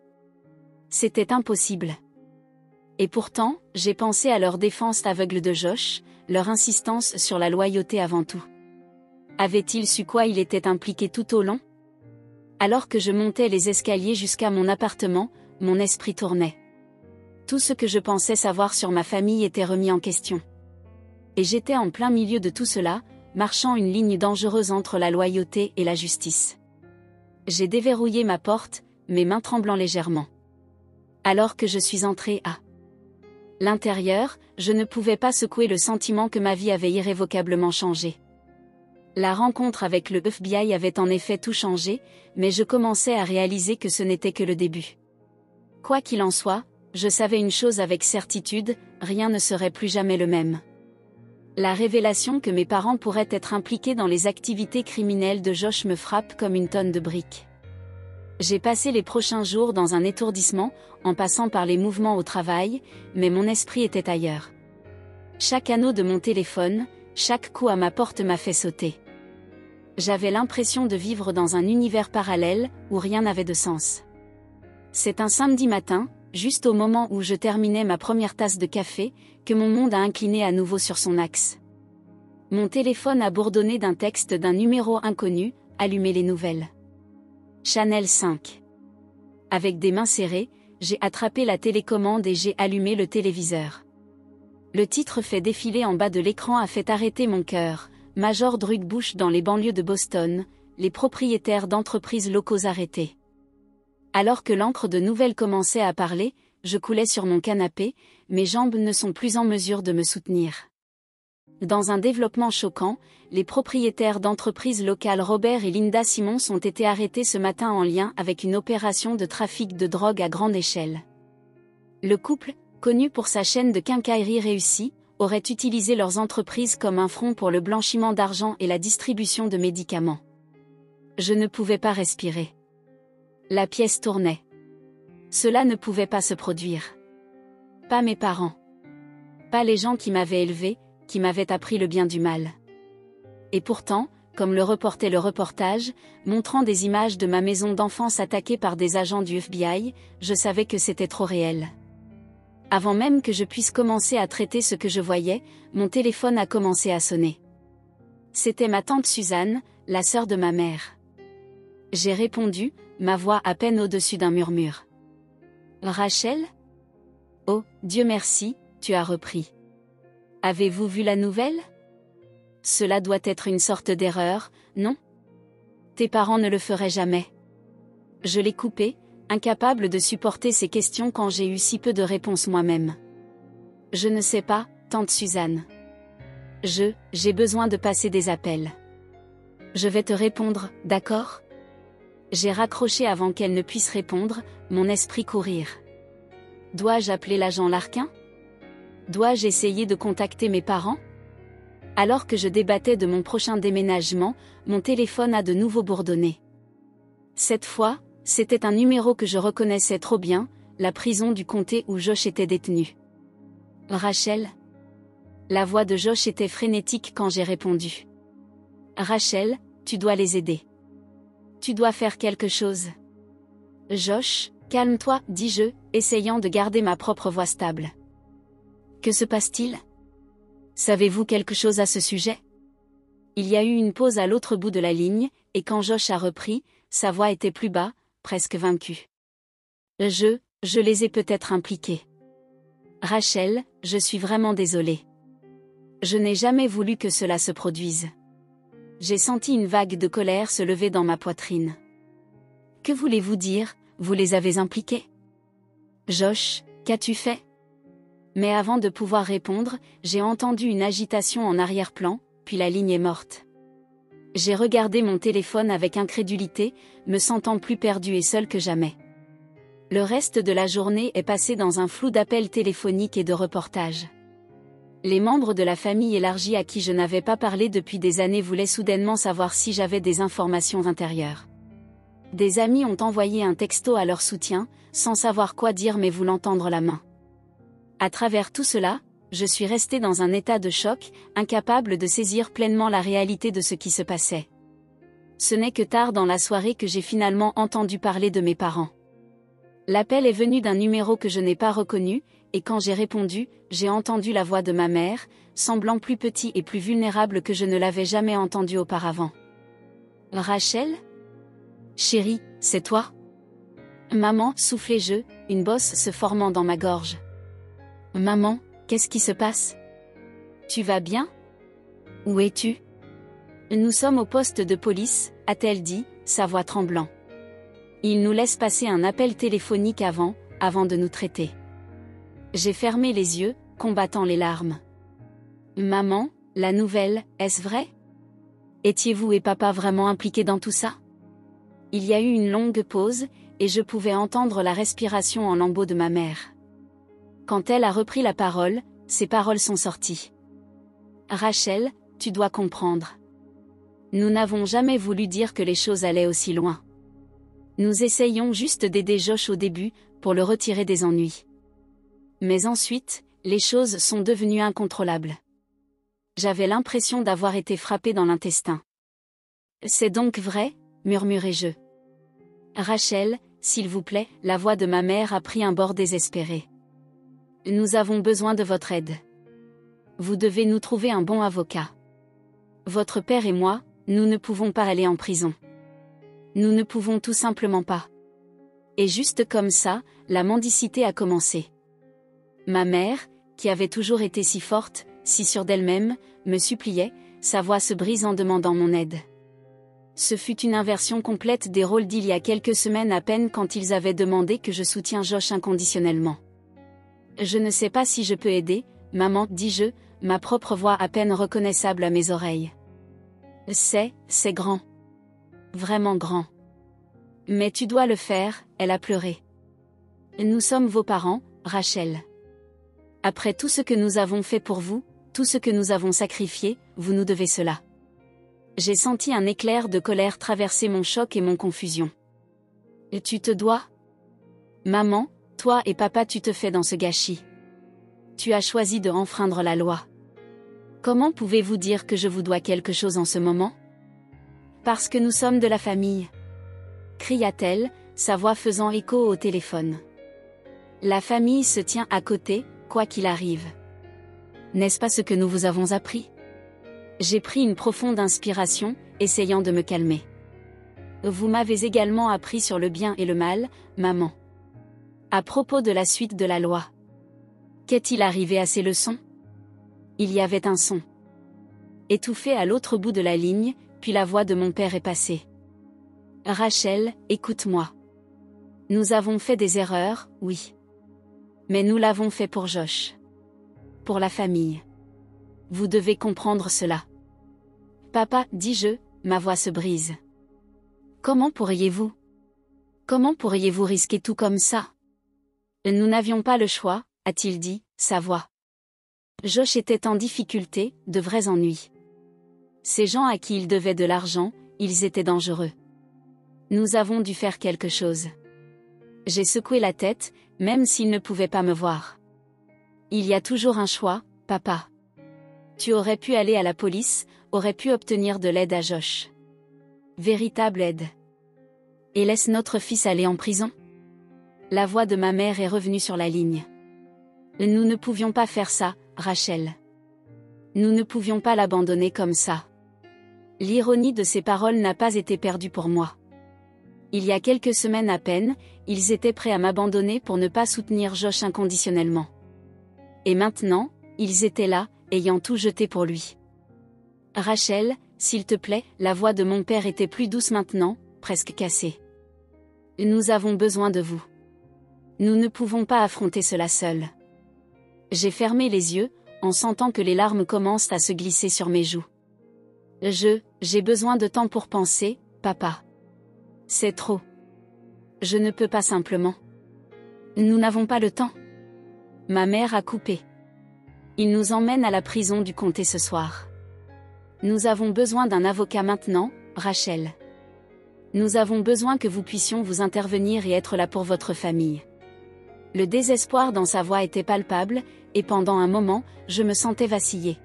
C'était impossible. Et pourtant, j'ai pensé à leur défense aveugle de Josh, leur insistance sur la loyauté avant tout. Avait-il su quoi il était impliqué tout au long? Alors que je montais les escaliers jusqu'à mon appartement, mon esprit tournait. Tout ce que je pensais savoir sur ma famille était remis en question. Et j'étais en plein milieu de tout cela, marchant une ligne dangereuse entre la loyauté et la justice. J'ai déverrouillé ma porte, mes mains tremblant légèrement. Alors que je suis entrée à l'intérieur, je ne pouvais pas secouer le sentiment que ma vie avait irrévocablement changé. La rencontre avec le FBI avait en effet tout changé, mais je commençais à réaliser que ce n'était que le début. Quoi qu'il en soit, je savais une chose avec certitude, rien ne serait plus jamais le même. La révélation que mes parents pourraient être impliqués dans les activités criminelles de Josh me frappe comme une tonne de briques. J'ai passé les prochains jours dans un étourdissement, en passant par les mouvements au travail, mais mon esprit était ailleurs. Chaque anneau de mon téléphone, chaque coup à ma porte m'a fait sauter. J'avais l'impression de vivre dans un univers parallèle, où rien n'avait de sens. C'est un samedi matin, juste au moment où je terminais ma première tasse de café, que mon monde a incliné à nouveau sur son axe. Mon téléphone a bourdonné d'un texte d'un numéro inconnu, allumé les nouvelles. Channel 5. Avec des mains serrées, j'ai attrapé la télécommande et j'ai allumé le téléviseur. Le titre fait défiler en bas de l'écran a fait arrêter mon cœur. Major Drug Bush dans les banlieues de Boston, les propriétaires d'entreprises locaux arrêtés. Alors que l'encre de nouvelles commençait à parler, je coulais sur mon canapé, mes jambes ne sont plus en mesure de me soutenir. Dans un développement choquant, les propriétaires d'entreprises locales Robert et Linda Simmons ont été arrêtés ce matin en lien avec une opération de trafic de drogue à grande échelle. Le couple, connu pour sa chaîne de quincaillerie réussie, auraient utilisé leurs entreprises comme un front pour le blanchiment d'argent et la distribution de médicaments. Je ne pouvais pas respirer. La pièce tournait. Cela ne pouvait pas se produire. Pas mes parents. Pas les gens qui m'avaient élevé, qui m'avaient appris le bien du mal. Et pourtant, comme le reportait le reportage, montrant des images de ma maison d'enfance attaquée par des agents du FBI, je savais que c'était trop réel. Avant même que je puisse commencer à traiter ce que je voyais, mon téléphone a commencé à sonner. C'était ma tante Suzanne, la sœur de ma mère. J'ai répondu, ma voix à peine au-dessus d'un murmure. Rachel? Oh, Dieu merci, tu as repris. Avez-vous vu la nouvelle? Cela doit être une sorte d'erreur, non? Tes parents ne le feraient jamais. Je l'ai coupé, incapable de supporter ces questions quand j'ai eu si peu de réponses moi-même. Je ne sais pas, tante Suzanne. J'ai besoin de passer des appels. Je vais te répondre, d'accord? J'ai raccroché avant qu'elle ne puisse répondre, mon esprit courir. Dois-je appeler l'agent Larkin? Dois-je essayer de contacter mes parents? Alors que je débattais de mon prochain déménagement, mon téléphone a de nouveau bourdonné. Cette fois, c'était un numéro que je reconnaissais trop bien, la prison du comté où Josh était détenu. Rachel? La voix de Josh était frénétique quand j'ai répondu. Rachel, tu dois les aider. Tu dois faire quelque chose. Josh, calme-toi, dis-je, essayant de garder ma propre voix stable. Que se passe-t-il? Savez-vous quelque chose à ce sujet? Il y a eu une pause à l'autre bout de la ligne, et quand Josh a repris, sa voix était plus bas, presque vaincue. Je les ai peut-être impliqués. Rachel, je suis vraiment désolée. Je n'ai jamais voulu que cela se produise. J'ai senti une vague de colère se lever dans ma poitrine. Que voulez-vous dire, vous les avez impliqués? Josh, qu'as-tu fait? Mais avant de pouvoir répondre, j'ai entendu une agitation en arrière-plan, puis la ligne est morte. J'ai regardé mon téléphone avec incrédulité, me sentant plus perdue et seule que jamais. Le reste de la journée est passé dans un flou d'appels téléphoniques et de reportages. Les membres de la famille élargie à qui je n'avais pas parlé depuis des années voulaient soudainement savoir si j'avais des informations intérieures. Des amis ont envoyé un texto à leur soutien, sans savoir quoi dire mais voulant tendre la main. À travers tout cela, je suis restée dans un état de choc, incapable de saisir pleinement la réalité de ce qui se passait. Ce n'est que tard dans la soirée que j'ai finalement entendu parler de mes parents. L'appel est venu d'un numéro que je n'ai pas reconnu, et quand j'ai répondu, j'ai entendu la voix de ma mère, semblant plus petit et plus vulnérable que je ne l'avais jamais entendu auparavant. Rachel? Chérie, c'est toi? Maman, soufflai-je, une bosse se formant dans ma gorge. Maman, qu'est-ce qui se passe? Tu vas bien? Où es-tu? Nous sommes au poste de police, a-t-elle dit, sa voix tremblant. Il nous laisse passer un appel téléphonique avant de nous traiter. J'ai fermé les yeux, combattant les larmes. Maman, la nouvelle, est-ce vrai? Étiez-vous et papa vraiment impliqués dans tout ça? Il y a eu une longue pause, et je pouvais entendre la respiration en lambeaux de ma mère. Quand elle a repris la parole, ces paroles sont sorties. Rachel, tu dois comprendre. Nous n'avons jamais voulu dire que les choses allaient aussi loin. Nous essayions juste d'aider Josh au début, pour le retirer des ennuis. Mais ensuite, les choses sont devenues incontrôlables. J'avais l'impression d'avoir été frappée dans l'intestin. C'est donc vrai, murmurai-je. Rachel, s'il vous plaît, la voix de ma mère a pris un bord désespéré. Nous avons besoin de votre aide. Vous devez nous trouver un bon avocat. Votre père et moi, nous ne pouvons pas aller en prison. Nous ne pouvons tout simplement pas. Et juste comme ça, la mendicité a commencé. Ma mère, qui avait toujours été si forte, si sûre d'elle-même, me suppliait, sa voix se brise en demandant mon aide. Ce fut une inversion complète des rôles d'il y a quelques semaines à peine quand ils avaient demandé que je soutienne Josh inconditionnellement. Je ne sais pas si je peux aider, maman, dis-je, ma propre voix à peine reconnaissable à mes oreilles. C'est grand. Vraiment grand. Mais tu dois le faire, elle a pleuré. Nous sommes vos parents, Rachel. Après tout ce que nous avons fait pour vous, tout ce que nous avons sacrifié, vous nous devez cela. J'ai senti un éclair de colère traverser mon choc et mon confusion. Et tu te dois? Maman, toi et papa tu te fais dans ce gâchis. Tu as choisi de enfreindre la loi. Comment pouvez-vous dire que je vous dois quelque chose en ce moment? Parce que nous sommes de la famille. Cria-t-elle, sa voix faisant écho au téléphone. La famille se tient à côté, quoi qu'il arrive. N'est-ce pas ce que nous vous avons appris? J'ai pris une profonde inspiration, essayant de me calmer. Vous m'avez également appris sur le bien et le mal, maman. À propos de la suite de la loi. Qu'est-il arrivé à ces leçons? Il y avait un son. Étouffé à l'autre bout de la ligne, puis la voix de mon père est passée. Rachel, écoute-moi. Nous avons fait des erreurs, oui. Mais nous l'avons fait pour Josh. Pour la famille. Vous devez comprendre cela. Papa, dis-je, ma voix se brise. Comment pourriez-vous? Comment pourriez-vous risquer tout comme ça? Nous n'avions pas le choix, a-t-il dit, sa voix. Josh était en difficulté, de vrais ennuis. Ces gens à qui il devait de l'argent, ils étaient dangereux. Nous avons dû faire quelque chose. J'ai secoué la tête, même s'il ne pouvait pas me voir. Il y a toujours un choix, papa. Tu aurais pu aller à la police, aurais pu obtenir de l'aide à Josh. Véritable aide. Et laisse notre fils aller en prison? La voix de ma mère est revenue sur la ligne. Nous ne pouvions pas faire ça, Rachel. Nous ne pouvions pas l'abandonner comme ça. L'ironie de ces paroles n'a pas été perdue pour moi. Il y a quelques semaines à peine, ils étaient prêts à m'abandonner pour ne pas soutenir Josh inconditionnellement. Et maintenant, ils étaient là, ayant tout jeté pour lui. Rachel, s'il te plaît, la voix de mon père était plus douce maintenant, presque cassée. Nous avons besoin de vous. Nous ne pouvons pas affronter cela seuls. J'ai fermé les yeux, en sentant que les larmes commencent à se glisser sur mes joues. J'ai besoin de temps pour penser, papa. C'est trop. Je ne peux pas simplement. Nous n'avons pas le temps. Ma mère a coupé. Il nous emmène à la prison du comté ce soir. Nous avons besoin d'un avocat maintenant, Rachel. Nous avons besoin que vous puissiez vous intervenir et être là pour votre famille. Le désespoir dans sa voix était palpable, et pendant un moment, je me sentais vaciller.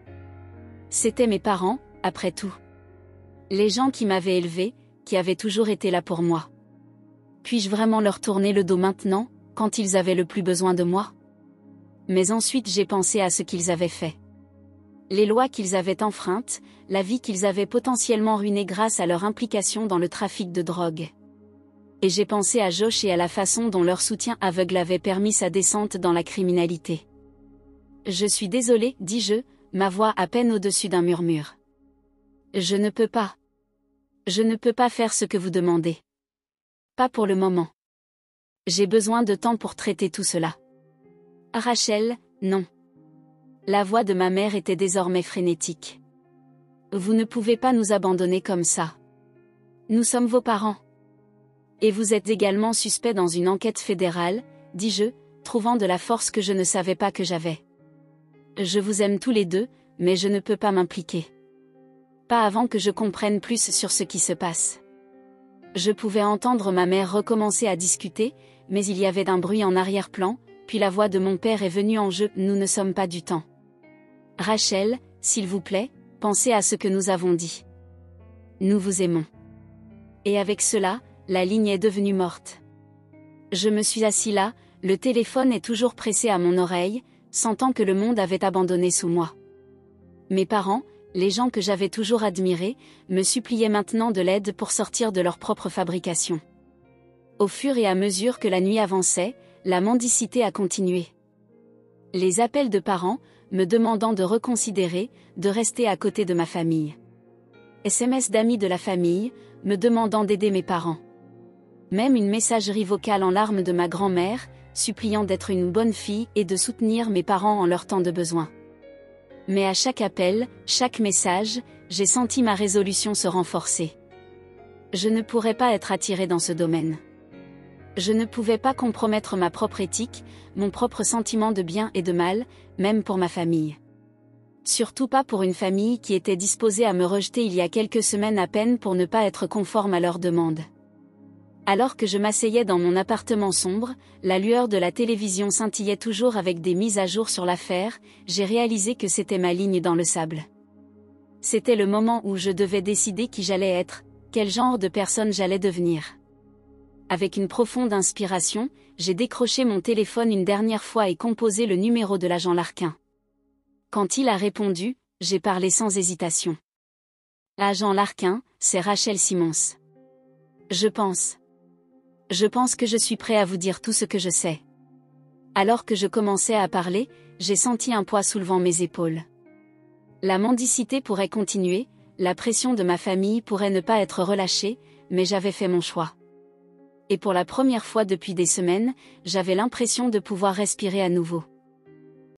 C'étaient mes parents, après tout. Les gens qui m'avaient élevé, qui avaient toujours été là pour moi. Puis-je vraiment leur tourner le dos maintenant, quand ils avaient le plus besoin de moi? Mais ensuite j'ai pensé à ce qu'ils avaient fait. Les lois qu'ils avaient enfreintes, la vie qu'ils avaient potentiellement ruinée grâce à leur implication dans le trafic de drogue. Et j'ai pensé à Josh et à la façon dont leur soutien aveugle avait permis sa descente dans la criminalité. Je suis désolée, dis-je, ma voix à peine au-dessus d'un murmure. Je ne peux pas. Je ne peux pas faire ce que vous demandez. Pas pour le moment. J'ai besoin de temps pour traiter tout cela. Rachel, non. La voix de ma mère était désormais frénétique. Vous ne pouvez pas nous abandonner comme ça. Nous sommes vos parents. Et vous êtes également suspect dans une enquête fédérale, dis-je, trouvant de la force que je ne savais pas que j'avais. Je vous aime tous les deux, mais je ne peux pas m'impliquer. Pas avant que je comprenne plus sur ce qui se passe. Je pouvais entendre ma mère recommencer à discuter, mais il y avait un bruit en arrière-plan, puis la voix de mon père est venue en jeu. Nous ne sommes pas du temps. Rachel, s'il vous plaît, pensez à ce que nous avons dit. Nous vous aimons. Et avec cela, la ligne est devenue morte. Je me suis assis là, le téléphone est toujours pressé à mon oreille, sentant que le monde avait abandonné sous moi. Mes parents, les gens que j'avais toujours admirés, me suppliaient maintenant de l'aide pour sortir de leur propre fabrication. Au fur et à mesure que la nuit avançait, la mendicité a continué. Les appels de parents, me demandant de reconsidérer, de rester à côté de ma famille. SMS d'amis de la famille, me demandant d'aider mes parents. Même une messagerie vocale en larmes de ma grand-mère, suppliant d'être une bonne fille et de soutenir mes parents en leur temps de besoin. Mais à chaque appel, chaque message, j'ai senti ma résolution se renforcer. Je ne pourrais pas être attirée dans ce domaine. Je ne pouvais pas compromettre ma propre éthique, mon propre sentiment de bien et de mal, même pour ma famille. Surtout pas pour une famille qui était disposée à me rejeter il y a quelques semaines à peine pour ne pas être conforme à leurs demandes. Alors que je m'asseyais dans mon appartement sombre, la lueur de la télévision scintillait toujours avec des mises à jour sur l'affaire, j'ai réalisé que c'était ma ligne dans le sable. C'était le moment où je devais décider qui j'allais être, quel genre de personne j'allais devenir. Avec une profonde inspiration, j'ai décroché mon téléphone une dernière fois et composé le numéro de l'agent Larkin. Quand il a répondu, j'ai parlé sans hésitation. Agent Larkin, c'est Rachel Simmons. Je pense que je suis prêt à vous dire tout ce que je sais. Alors que je commençais à parler, j'ai senti un poids soulevant mes épaules. La mendicité pourrait continuer, la pression de ma famille pourrait ne pas être relâchée, mais j'avais fait mon choix. Et pour la première fois depuis des semaines, j'avais l'impression de pouvoir respirer à nouveau.